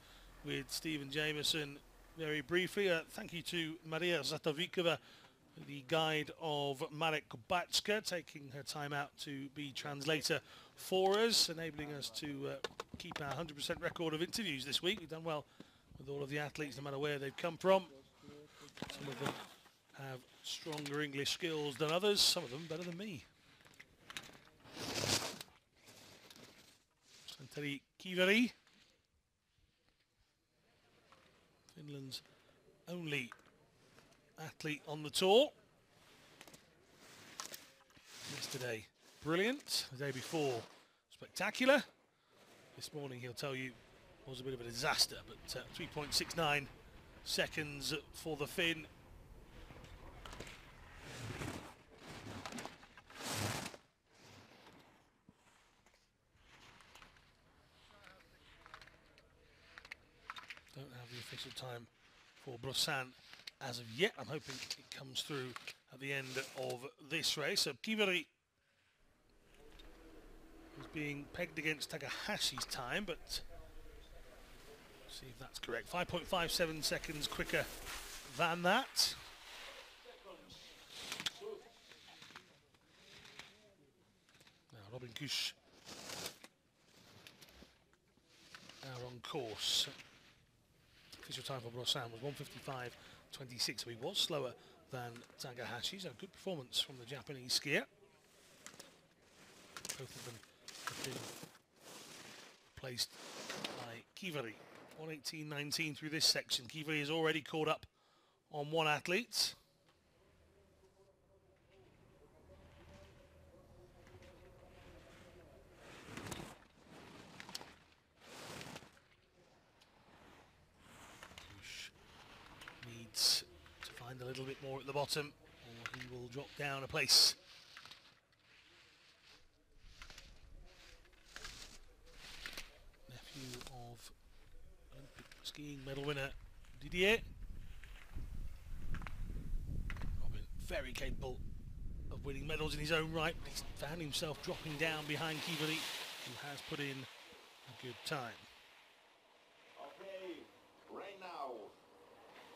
with Stephen Jameson very briefly. Thank you to Maria Zatovikova, the guide of Marek Kubacka, taking her time out to be translator for us, enabling us to keep our 100% record of interviews this week. We've done well with all of the athletes, no matter where they've come from. Some of them have stronger English skills than others, some of them better than me. Santeri Kiveri, Finland's only athlete on the tour. Yesterday, brilliant. The day before, spectacular. This morning, he'll tell you, was a bit of a disaster, but 3.69 seconds for the Finn. Don't have the official time for Brossan as of yet. I'm hoping it comes through at the end of this race. So Kiveri is being pegged against Takahashi's time, but see if that's correct. 5.57 seconds quicker than that. Now Robin Kusch are on course. Official time for Brossan was 1:55.26, so he was slower than Takahashi. So good performance from the Japanese skier. Both of them have been replaced by Kiveri. 1:18.19 through this section. Kiveri is already caught up on one athlete. Needs to find a little bit more at the bottom, or he will drop down a place. Nephew of Olympic skiing medal winner Didier. Robin, very capable of winning medals in his own right, but he's found himself dropping down behind Kiveri, who has put in a good time. Okay, right now,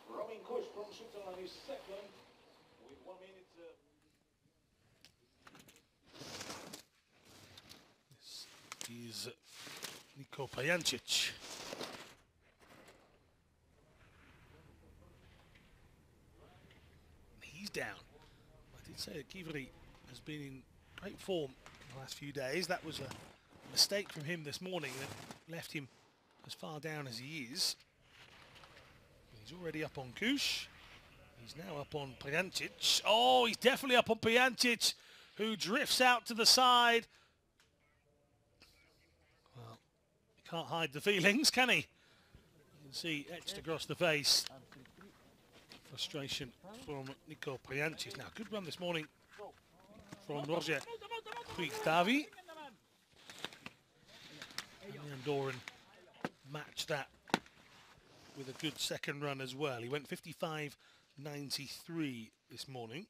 Robin Kusch from Switzerland is second with 1 minute. This is Niko Pajancic. He's down. I did say that Kiveri has been in great form the last few days. That was a mistake from him this morning that left him as far down as he is. He's already up on Kusch. He's now up on Pajancic. Oh, he's definitely up on Pajancic, who drifts out to the side. Well, he can't hide the feelings, can he? You can see etched across the face. Frustration from Niko Pajancic. Now, good run this morning from Roger Puig-Davi. And the Andorran matched that with a good second run as well. He went 55.93 this morning.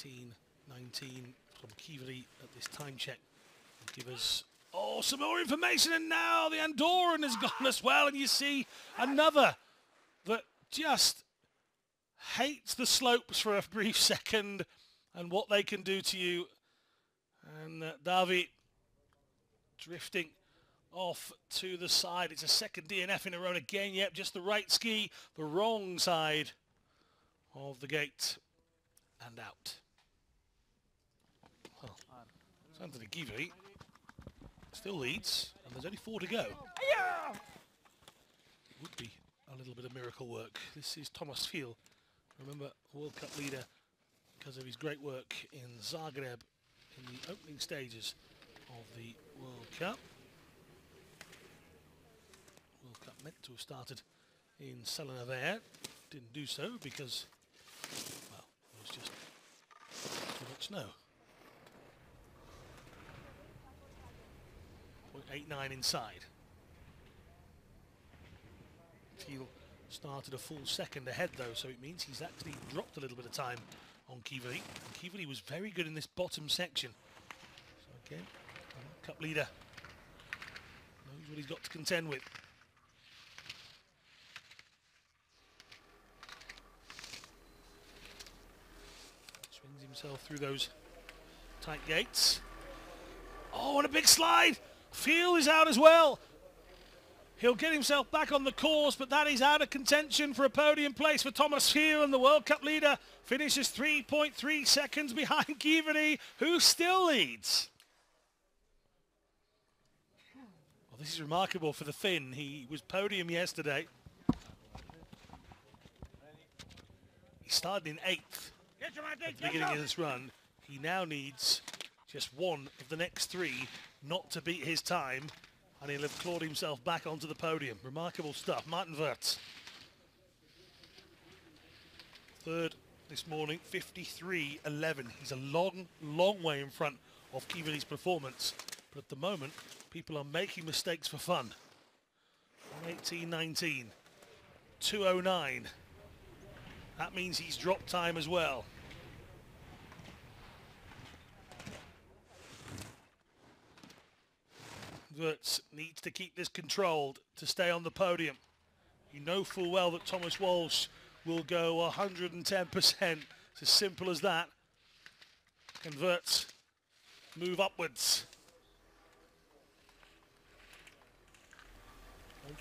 .19 from Kivri at this time check. Give us some more information, and now the Andorran has gone as well, and you see another that just hates the slopes for a brief second and what they can do to you. And David drifting off to the side. It's a second DNF in a row again. Yep, just the right ski, the wrong side of the gate and out. Well, Anthony Kivri still leads, and there's only 4 to go. It would be a little bit of miracle work. This is Thomas Fiel, remember, World Cup leader because of his great work in Zagreb in the opening stages of the World Cup. World Cup meant to have started in Salinaver, didn't do so because, well, it was just too much snow. 0.89 inside. Thiel started a full second ahead though, so it means he's actually dropped a little bit of time on Kivri. Kivri was very good in this bottom section. So again, Cup leader knows what he's got to contend with. Swings himself through those tight gates. Oh, and a big slide! Fiel is out as well. He'll get himself back on the course, but that is out of contention for a podium place for Thomas Fiel, and the World Cup leader finishes 3.3 seconds behind Kivri, who still leads. Well, this is remarkable for the Finn. He was podium yesterday. He started in 8th at the beginning of this run. He now needs just one of the next 3 not to beat his time, and he'll have clawed himself back onto the podium. Remarkable stuff. Martin Wirtz, 3rd this morning, 53.11. He's a long, long way in front of Kivri's performance, but at the moment, people are making mistakes for fun. 1:18.19, 2:09. That means he's dropped time as well. Wirtz needs to keep this controlled to stay on the podium. You know full well that Thomas Walsh will go 110%. It's as simple as that. Can Wirtz move upwards?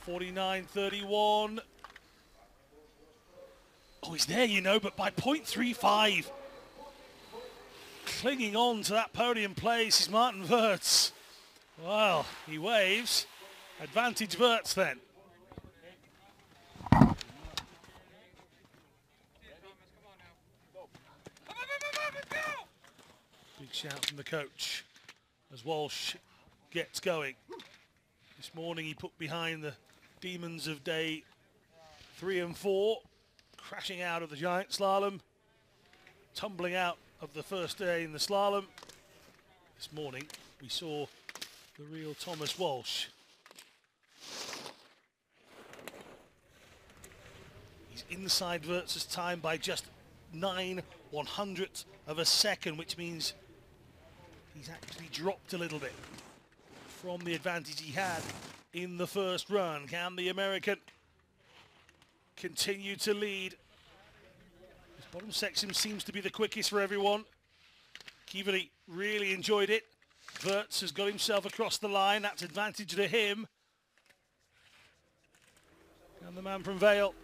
1:49.31. Oh, he's there, you know, but by 0.35. Clinging on to that podium place is Martin Wirtz. Well, he waves. Advantage Wirtz then. Big shout from the coach as Walsh gets going. This morning he put behind the demons of day 3 and 4, crashing out of the giant slalom, tumbling out of the first day in the slalom. This morning we saw the real Thomas Walsh. He's inside Wirtz's time by just 9/100th of a second, which means he's actually dropped a little bit from the advantage he had in the first run. Can the American continue to lead? This bottom section seems to be the quickest for everyone. Kivri really enjoyed it. Wirtz has got himself across the line. That's advantage to him. And the man from Vale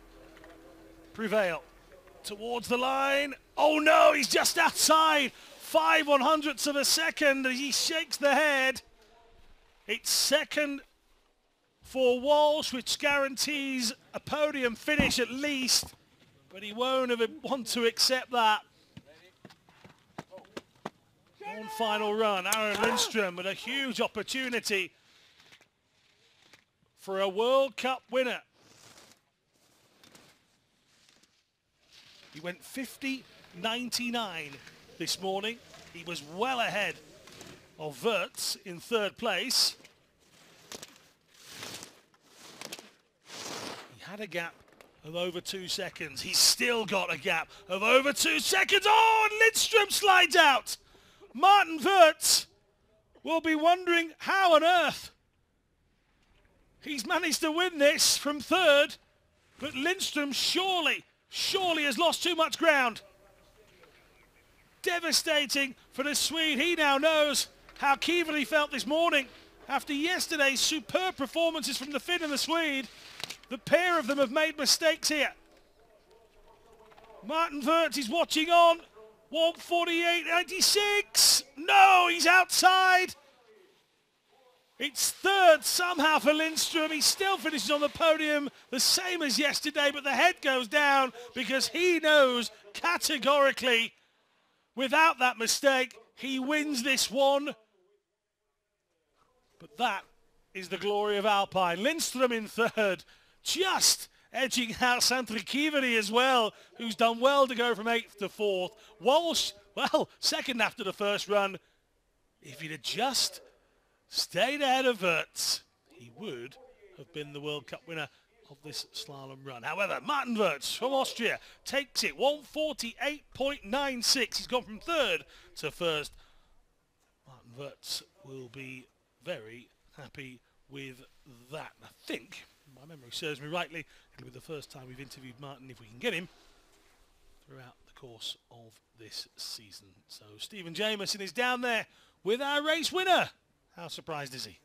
prevail towards the line. Oh no, he's just outside. 5/100ths of a second as he shakes the head. It's second for Walsh, which guarantees a podium finish at least, but he won't want to accept that. One final run. Aaron Lindstrom with a huge opportunity for a World Cup winner. He went 50.99 this morning. He was well ahead of Wirtz in third place. He had a gap of over 2 seconds. He's still got a gap of over 2 seconds. Oh, and Lindström slides out. Martin Wirtz will be wondering how on earth he's managed to win this from third, but Lindström surely has lost too much ground. Devastating for the Swede. He now knows how Kiveri felt this morning after yesterday's superb performances from the Finn and the Swede. The pair of them have made mistakes here. Martin Wirtz is watching on. 1:48.96. No, he's outside. It's third somehow for Lindström. He still finishes on the podium, the same as yesterday, but the head goes down because he knows categorically, without that mistake, he wins this one. But that is the glory of Alpine. Lindström in third, just edging out Santeri Kiveri as well, who's done well to go from 8th to 4th. Walsh, well, second after the first run. If he'd have just stayed ahead of Wirtz, he would have been the World Cup winner of this slalom run. However, Martin Wirtz from Austria takes it 1:48.96. He's gone from third to first. Martin Wirtz will be very happy with that. I think, if my memory serves me rightly, it'll be the first time we've interviewed Martin, if we can get him, throughout the course of this season. So Stephen Jameson is down there with our race winner. How surprised is he?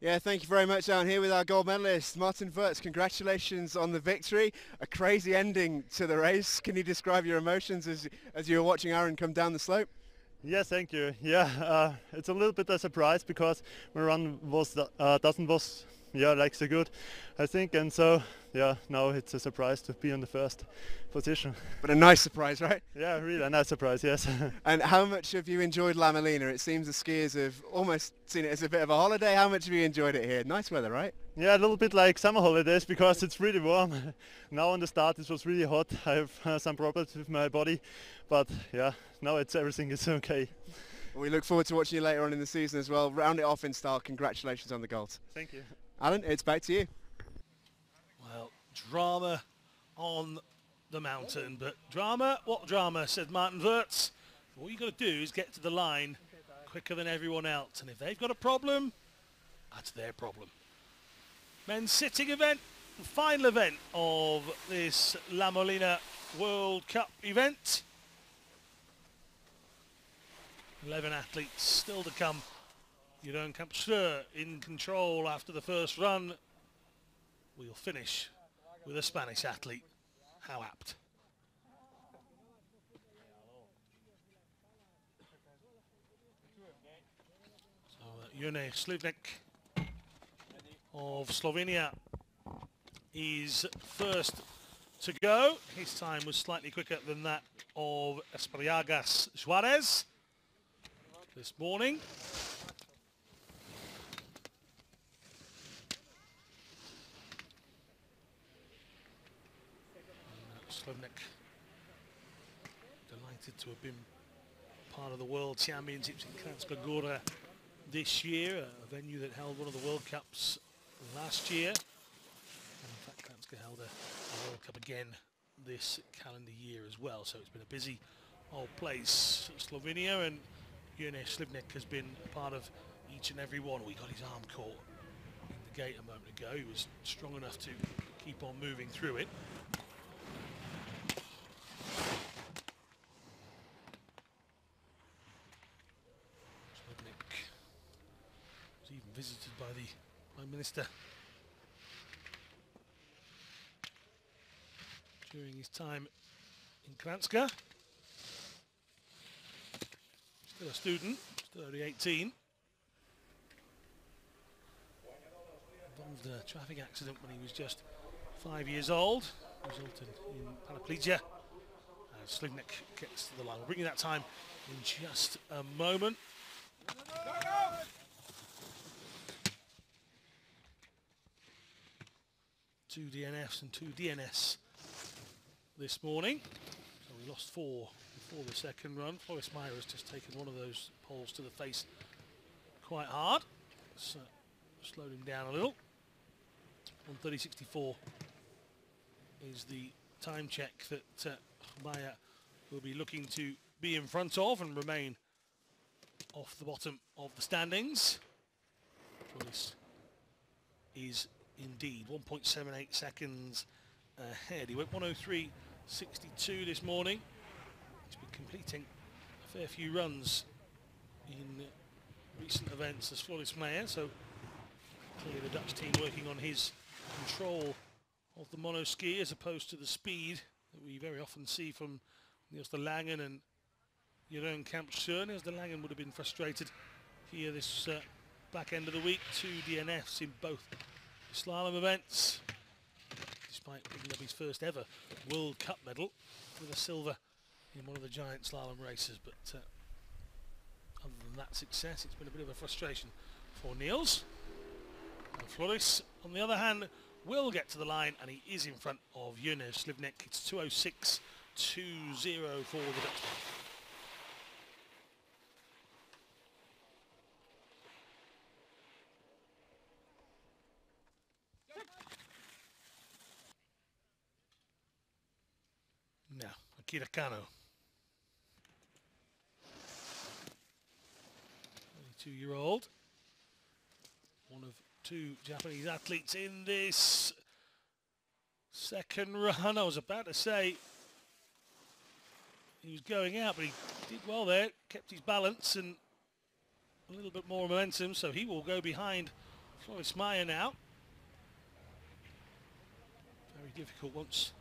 Yeah, thank you very much. Down here with our gold medalist, Martin Wirtz. Congratulations on the victory. A crazy ending to the race. Can you describe your emotions as you were watching Aaron come down the slope? Yes, thank you. Yeah, it's a little bit a surprise because my run was like so good, I think, and so yeah, now it's a surprise to be in the first position. But a nice surprise, right? Yeah, really a nice surprise, yes. And how much have you enjoyed La Molina? It seems the skiers have almost seen it as a bit of a holiday. How much have you enjoyed it here? Nice weather, right? Yeah, a little bit like summer holidays because it's really warm. Now on the start it was really hot. I have some problems with my body, but yeah, now everything is okay. We look forward to watching you later on in the season as well. Round it off in style. Congratulations on the gold. Thank you. Alan, it's back to you. Well, drama on the mountain, but drama, what drama, said Martin Wirtz. All you got to do is get to the line quicker than everyone else, and if they've got a problem, that's their problem. Men's sitting event, the final event of this La Molina World Cup event. 11 athletes still to come. Jeroen Kampschreur in control after the first run. We'll finish with a Spanish athlete. How apt. So Jone Slivnik of Slovenia is first to go. His time was slightly quicker than that of Espariagas Juarez this morning. Slivnik delighted to have been part of the World Championships in Kranjska Gora this year, a venue that held one of the World Cups last year. And in fact, Kranjska held a World Cup again this calendar year as well. So it's been a busy old place, Slovenia, and Jone Slivnik has been a part of each and every one. We got his arm caught in the gate a moment ago. He was strong enough to keep on moving through it. Was even visited by the Prime Minister during his time in Kranjska. Still a student, still only 18. Involved in a traffic accident when he was just 5 years old, resulted in paraplegia. Slivnik gets to the line. We'll bring you that time in just a moment. Two DNFs and two DNS this morning. So we lost 4 before the second run. Floris Meyer has just taken one of those poles to the face quite hard. So slowed him down a little. 1:30.64 is the time check that Maya will be looking to be in front of and remain off the bottom of the standings. This is indeed 1.78 seconds ahead. He went 1:03.62 this morning. He's been completing a fair few runs in recent events as Floris Meyer, so clearly the Dutch team working on his control of the monoski as opposed to the speed that we very often see from Niels de Langen and Jeroen Kampschön. Niels de Langen would have been frustrated here this back end of the week. 2 DNFs in both slalom events, despite picking up his first ever World Cup medal with a silver in one of the giant slalom races. But other than that success, it's been a bit of a frustration for Niels. And Floris, on the other hand, will get to the line, and he is in front of Jonas Slivnik. It's 2:06.20 for the Dutchman. Now, Akira Kano. 22-year-old. One of 2 Japanese athletes in this second run. I was about to say he was going out, but he did well there, kept his balance and a little bit more momentum, so he will go behind Floris Meyer now. Very difficult once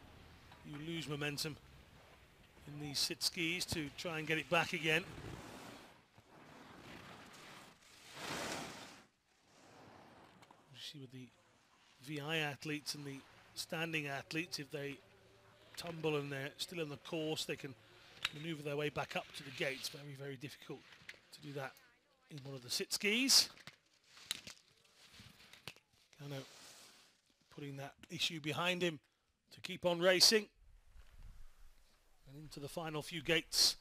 you lose momentum in these sit skis to try and get it back again. You see with the VI athletes and the standing athletes, if they tumble and they're still in the course, they can maneuver their way back up to the gates. Very, very difficult to do that in one of the sit skis. Kind of putting that issue behind him to keep on racing. And into the final few gates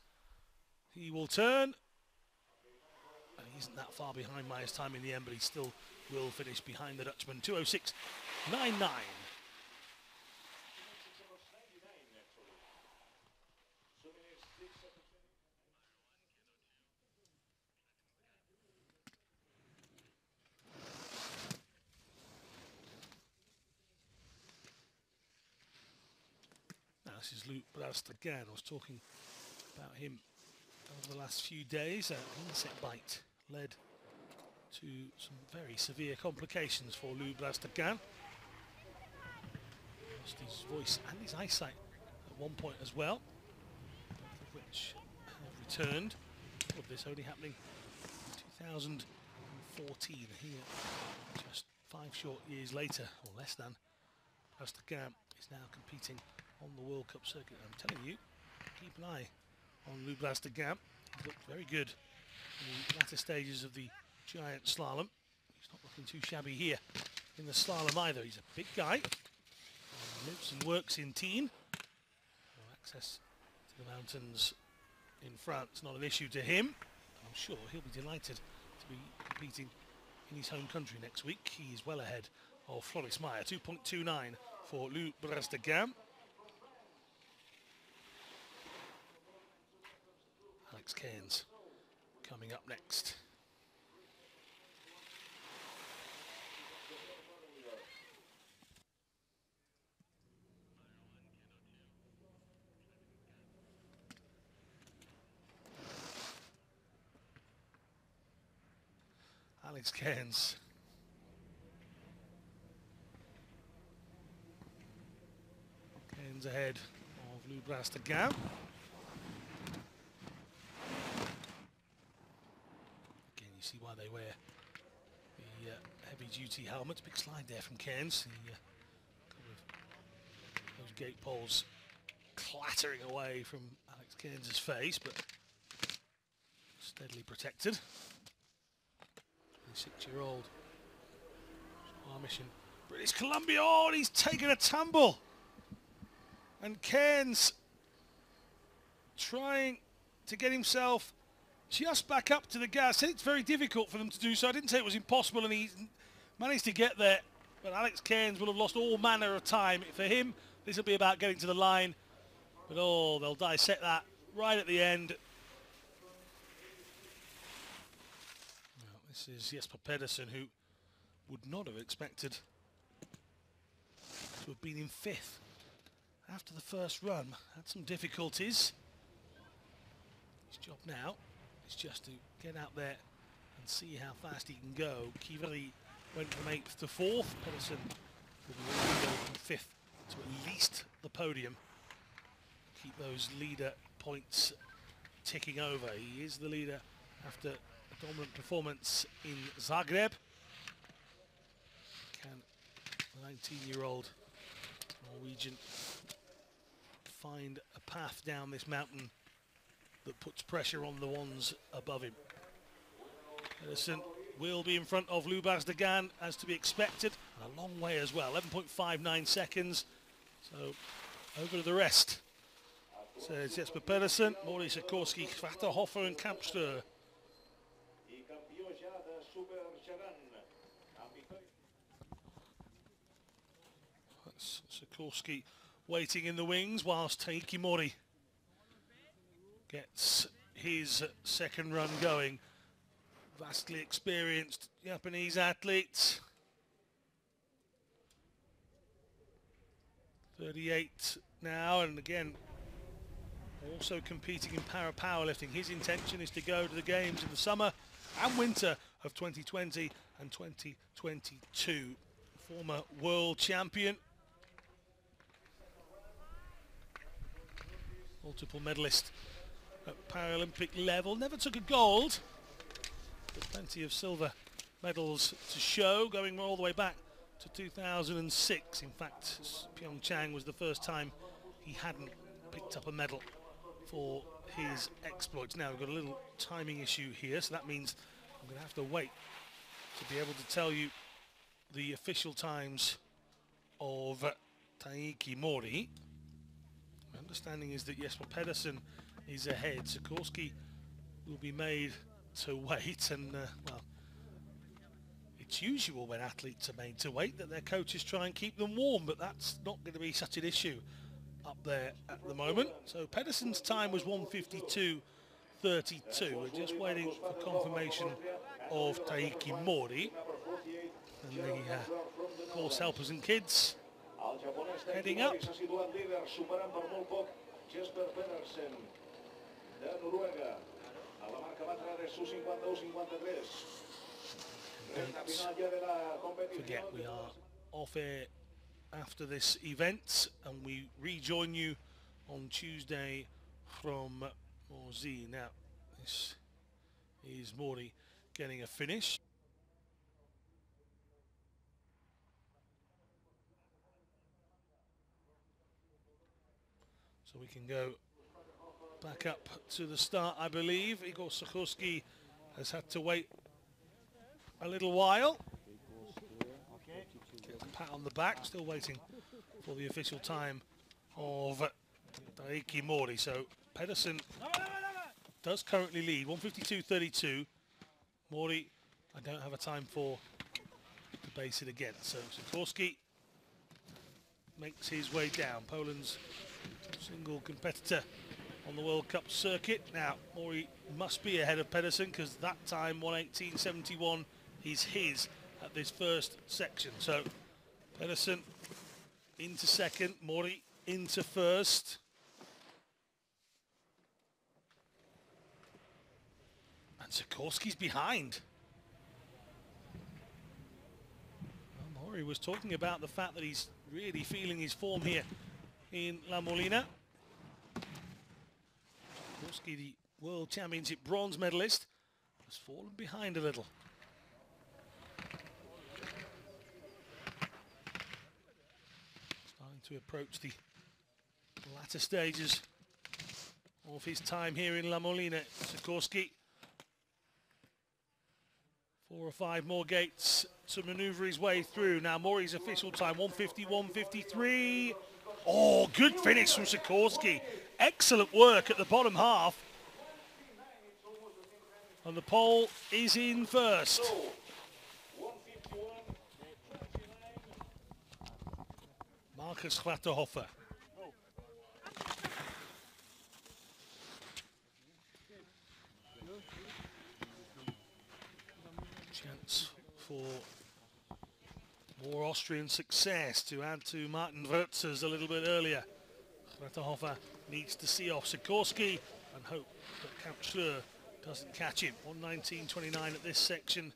he will turn. And he isn't that far behind Meyer's time in the end, but he still will finish behind the Dutchman. 2:06.99. This is Luc Percival. I was talking about him over the last few days. An insect bite led to some very severe complications for Luc Percival. Lost his voice and his eyesight at one point as well, both of which have returned. All of this only happening in 2014. Here, just 5 short years later, or less than, Percival is now competing on the World Cup circuit. I'm telling you, keep an eye on Luc Percival. He's looked very good in the latter stages of the giant slalom. He's not looking too shabby here in the slalom either. He's a big guy. He lives and works in Tignes. So access to the mountains in France not an issue to him. I'm sure he'll be delighted to be competing in his home country next week. He is well ahead of Floris Meyer. 2.29 for Luc Percival. Alex Cairns coming up next. Alex Cairns. Cairns ahead of Luc Percival. You see why they wear the heavy-duty helmets. Big slide there from Cairns. Those gate poles clattering away from Alex Cairns' face, but steadily protected. 26-year-old our mission. British Columbia. Oh, and he's taken a tumble. And Cairns trying to get himself just back up to the gas. It's very difficult for them to do so. I didn't say it was impossible, and he managed to get there. But Alex Cairns will have lost all manner of time. For him, this will be about getting to the line. But oh, they'll dissect that right at the end. Well, this is Jesper Pedersen, who would not have expected to have been in 5th after the first run. Had some difficulties. His job now is just to get out there and see how fast he can go. Kiveri went from 8th to 4th. Pedersen will be go from 5th to at least the podium. Keep those leader points ticking over. He is the leader after a dominant performance in Zagreb. Can the 19-year-old Norwegian find a path down this mountain that puts pressure on the ones above him? Pedersen will be in front of Lubas Dagan as to be expected, and a long way as well, 11.59 seconds. So over to the rest. So it's Jesper Pedersen, Mori Sikorsky, Vaterhofer and Kampstra. That's Sikorsky waiting in the wings whilst Taiki Mori gets his second run going. Vastly experienced Japanese athlete. 38 now, and again also competing in powerlifting. His intention is to go to the games in the summer and winter of 2020 and 2022. Former world champion, multiple medalist at Paralympic level, never took a gold, but plenty of silver medals to show, going all the way back to 2006. In fact, Pyeongchang was the first time he hadn't picked up a medal for his exploits. Now we've got a little timing issue here, so that means I'm going to have to wait to be able to tell you the official times of Taiki Mori. My understanding is that Jesper Pedersen is ahead. Sikorsky will be made to wait, and well, it's usual when athletes are made to wait that their coaches try and keep them warm, but that's not going to be such an issue up there at the moment. So Pedersen's time was 1:52.32. We're just waiting for confirmation of Taiki Mori and the course helpers and kids heading up. Don't forget, we are off air after this event, and we rejoin you on Tuesday from Morzine. Now, this is Mori getting a finish. So we can go back up to the start, I believe. Igor Sikorsky has had to wait a little while. Get a pat on the back, still waiting for the official time of Taiki Mori. So Pedersen does currently lead, 1:52.32. Mori, I don't have a time for to base it again. So Sikorsky makes his way down. Poland's single competitor on the World Cup circuit. Now, Mori must be ahead of Pedersen because that time, 1:18.71, is his at this first section. So Pedersen into second, Mori into first. And Sikorsky's behind. Well, Mori was talking about the fact that he's really feeling his form here in La Molina. Sikorsky, the World Championship bronze medalist, has fallen behind a little. Starting to approach the latter stages of his time here in La Molina. Sikorsky, 4 or 5 more gates to maneuver his way through. Now Mori's official time, 1:51.53. Oh, good finish from Sikorsky. Excellent work at the bottom half. And the pole is in first. Marcus Schlatterhofer. Chance for more Austrian success to add to Martin Wurtz's a little bit earlier. Schlatterhofer needs to see off Sikorsky and hope that Kampschreur doesn't catch him. 1:19.29 at this section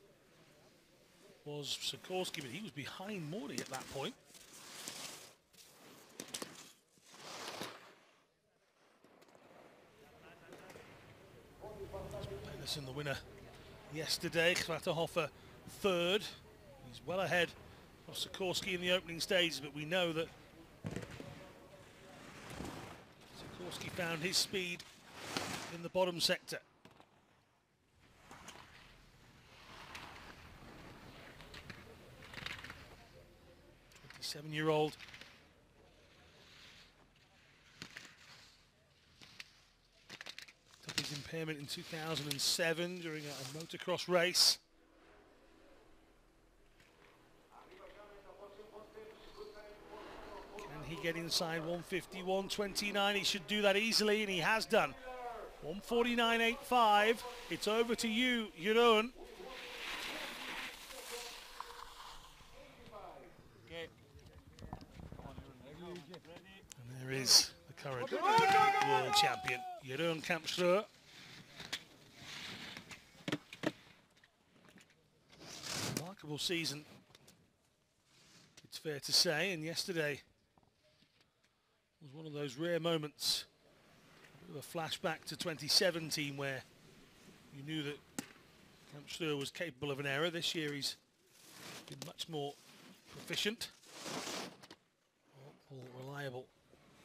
was Sikorsky, but he was behind Morty at that point. Pedersen the winner yesterday, Schlatterhofer third. He's well ahead of Sikorsky in the opening stages, but we know that Sikorsky found his speed in the bottom sector. 27-year-old. Took his impairment in 2007 during a motocross race. Can he get inside 150, 129? He should do that easily, and he has done. 149.85. It's over to you, Jeroen. And there is the current world champion, Jeroen Kampschreur. Remarkable season, it's fair to say, and yesterday was one of those rare moments, a bit of a flashback to 2017 where you knew that Kampschreur was capable of an error. This year he's been much more proficient, more reliable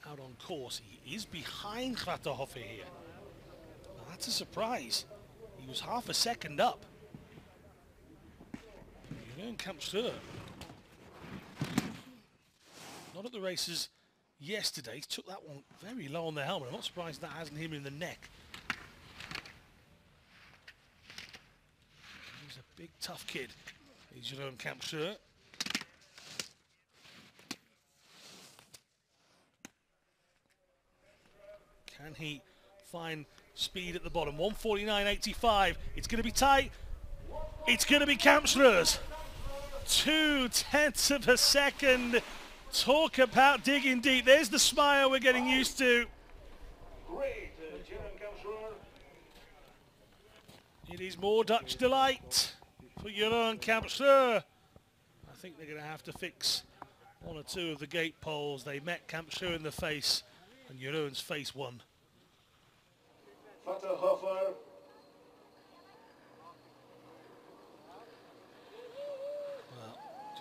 out on course. He is behind Schlatterhofer here. Now that's a surprise. He was half a second up. Jeroen Kampschreur, not at the races yesterday, took that one very low on the helmet. I'm not surprised that hasn't hit him in the neck. He's a big, tough kid. He's Jeroen Kampschreur. Can he find speed at the bottom? 149.85. It's going to be tight. It's going to be Kampschreur's. 0.2 of a second. Talk about digging deep. There's the smile we're getting used to. Great, Jeroen Kampschreur. It is more Dutch delight for Jeroen Kampschreur. I think they're going to have to fix one or two of the gate poles. They met Kampschreur in the face, and Jeroen's face won. Schlatterhofer.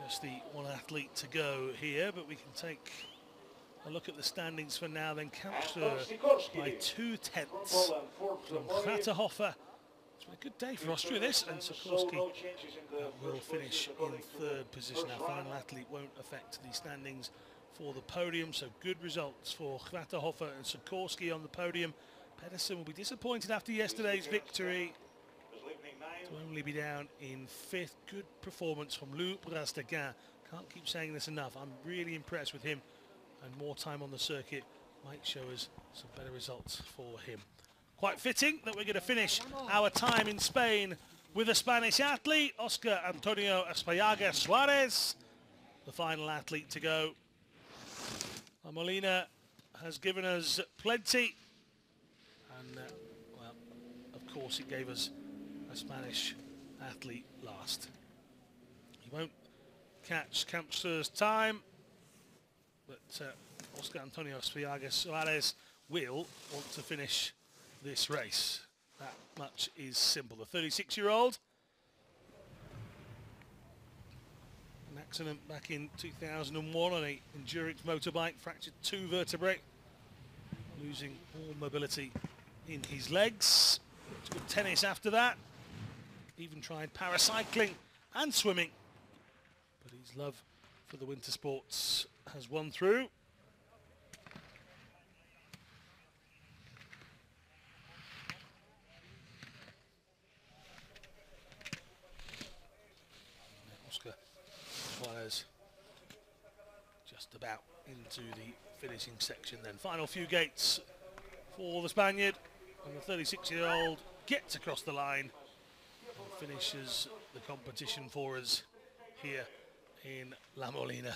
Just the one athlete to go here, but we can take a look at the standings for now. Then Kampschreur by 0.2 from Schlatterhofer. It's been a good day for Austria, this, and Sikorsky will finish in third position. Our final athlete won't affect the standings for the podium, so good results for Schlatterhofer and Sikorsky on the podium. Pedersen will be disappointed after yesterday's victory to only be down in fifth. Good performance from Luc Percival. Can't keep saying this enough. I'm really impressed with him, and more time on the circuit might show us some better results for him. Quite fitting that we're going to finish our time in Spain with a Spanish athlete, Oscar Antonio Espayaga Suarez, the final athlete to go. Molina has given us plenty, and well, of course it gave us a Spanish athlete last. He won't catch Kampschreur's time, but Oscar Antonio Espayaga Suarez will want to finish this race. That much is simple. The 36-year-old, an accident back in 2001 on an endurance motorbike, fractured 2 vertebrae, losing all mobility in his legs. Good tennis after that. Even tried paracycling and swimming, but his love for the winter sports has won through. Juarez just about into the finishing section then. Final few gates for the Spaniard, and the 36-year-old gets across the line and finishes the competition for us here in La Molina.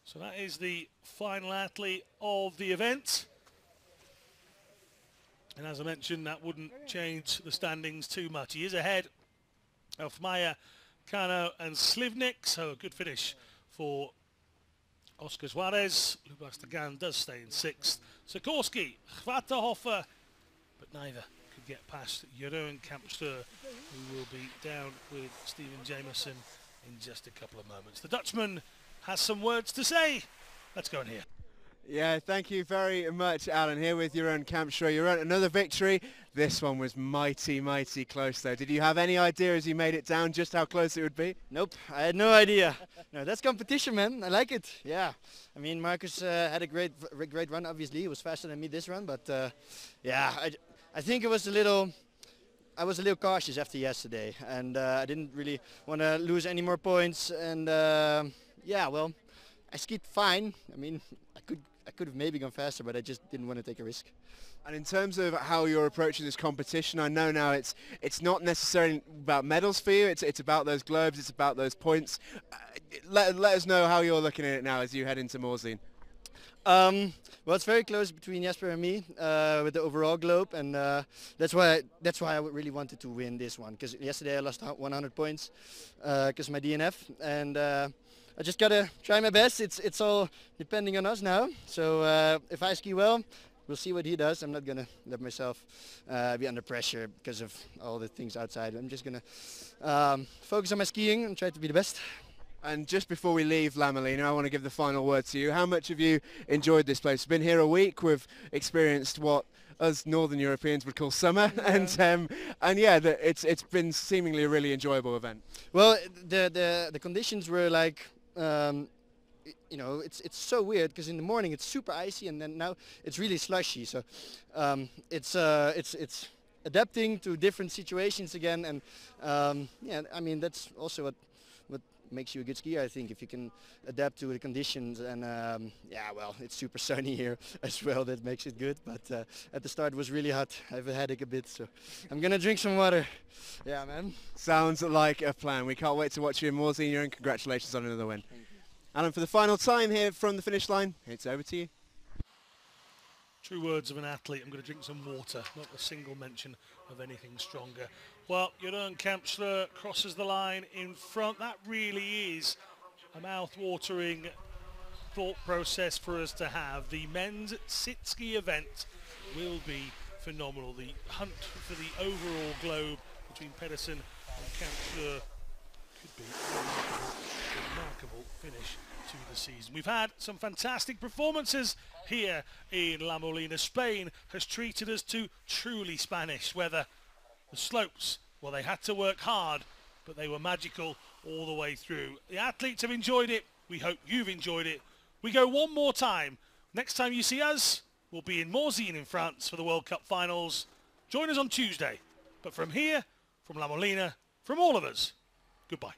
So that is the final athlete of the event. And as I mentioned, that wouldn't change the standings too much. He is ahead of Maya, Kano and Slivnik, so a good finish for Oscar Juarez. Lubastagan does stay in 6th. Sikorsky, Chvatahoffer, but neither could get past Jeroen Kampster, who will be down with Stephen Jameson in just a couple of moments. The Dutchman has some words to say. Let's go and hear. Yeah, thank you very much, Alan. Here with Jeroen Kampster. Jeroen, another victory. This one was mighty, mighty close, though. Did you have any idea as you made it down just how close it would be? Nope, I had no idea. No, that's competition, man. I like it. Yeah, I mean, Marcus had a great run. Obviously, he was faster than me this run, but yeah, I think it was a little. I was a little cautious after yesterday, and I didn't really want to lose any more points. And yeah, well, I skied fine. I mean, I could have maybe gone faster, but I just didn't want to take a risk. And in terms of how you're approaching this competition, I know now it's not necessarily about medals for you. It's about those globes. It's about those points. Let us know how you're looking at it now as you head into Morzine. Well, it's very close between Jesper and me with the overall globe, and that's why I really wanted to win this one, because yesterday I lost 100 points because of my DNF, and I just gotta try my best. It's all depending on us now. So if I ski well, we'll see what he does. I'm not gonna let myself be under pressure because of all the things outside. I'm just gonna focus on my skiing and try to be the best. And just before we leave La Molina, I want to give the final word to you. How much have you enjoyed this place? We've been here a week. We've experienced what us Northern Europeans would call summer, yeah. and yeah, it's been seemingly a really enjoyable event. Well, the conditions were like. You know, it's so weird because in the morning it's super icy and then now it's really slushy. So it's adapting to different situations again, and yeah, I mean that's also what makes you a good skier, I think, if you can adapt to the conditions. And yeah, well, it's super sunny here as well. That makes it good. But at the start it was really hot. I have a headache a bit, so I'm gonna drink some water. Yeah, man. Sounds like a plan. We can't wait to watch you in Morzine, and congratulations on another win. Alan, for the final time here from the finish line, it's over to you. True words of an athlete. I'm going to drink some water, not a single mention of anything stronger. Well, Jeroen Kampster crosses the line in front. That really is a mouth-watering thought process for us to have. The men's sit-ski event will be phenomenal. The hunt for the overall globe between Pedersen and Kampster could be a remarkable finish to the season. We've had some fantastic performances here in La Molina. Spain has treated us to truly Spanish weather. The slopes, well, they had to work hard, but they were magical all the way through. The athletes have enjoyed it. We hope you've enjoyed it. We go one more time. Next time you see us, we'll be in Morzine in France for the World Cup finals. Join us on Tuesday. But from here, from La Molina, from all of us, goodbye.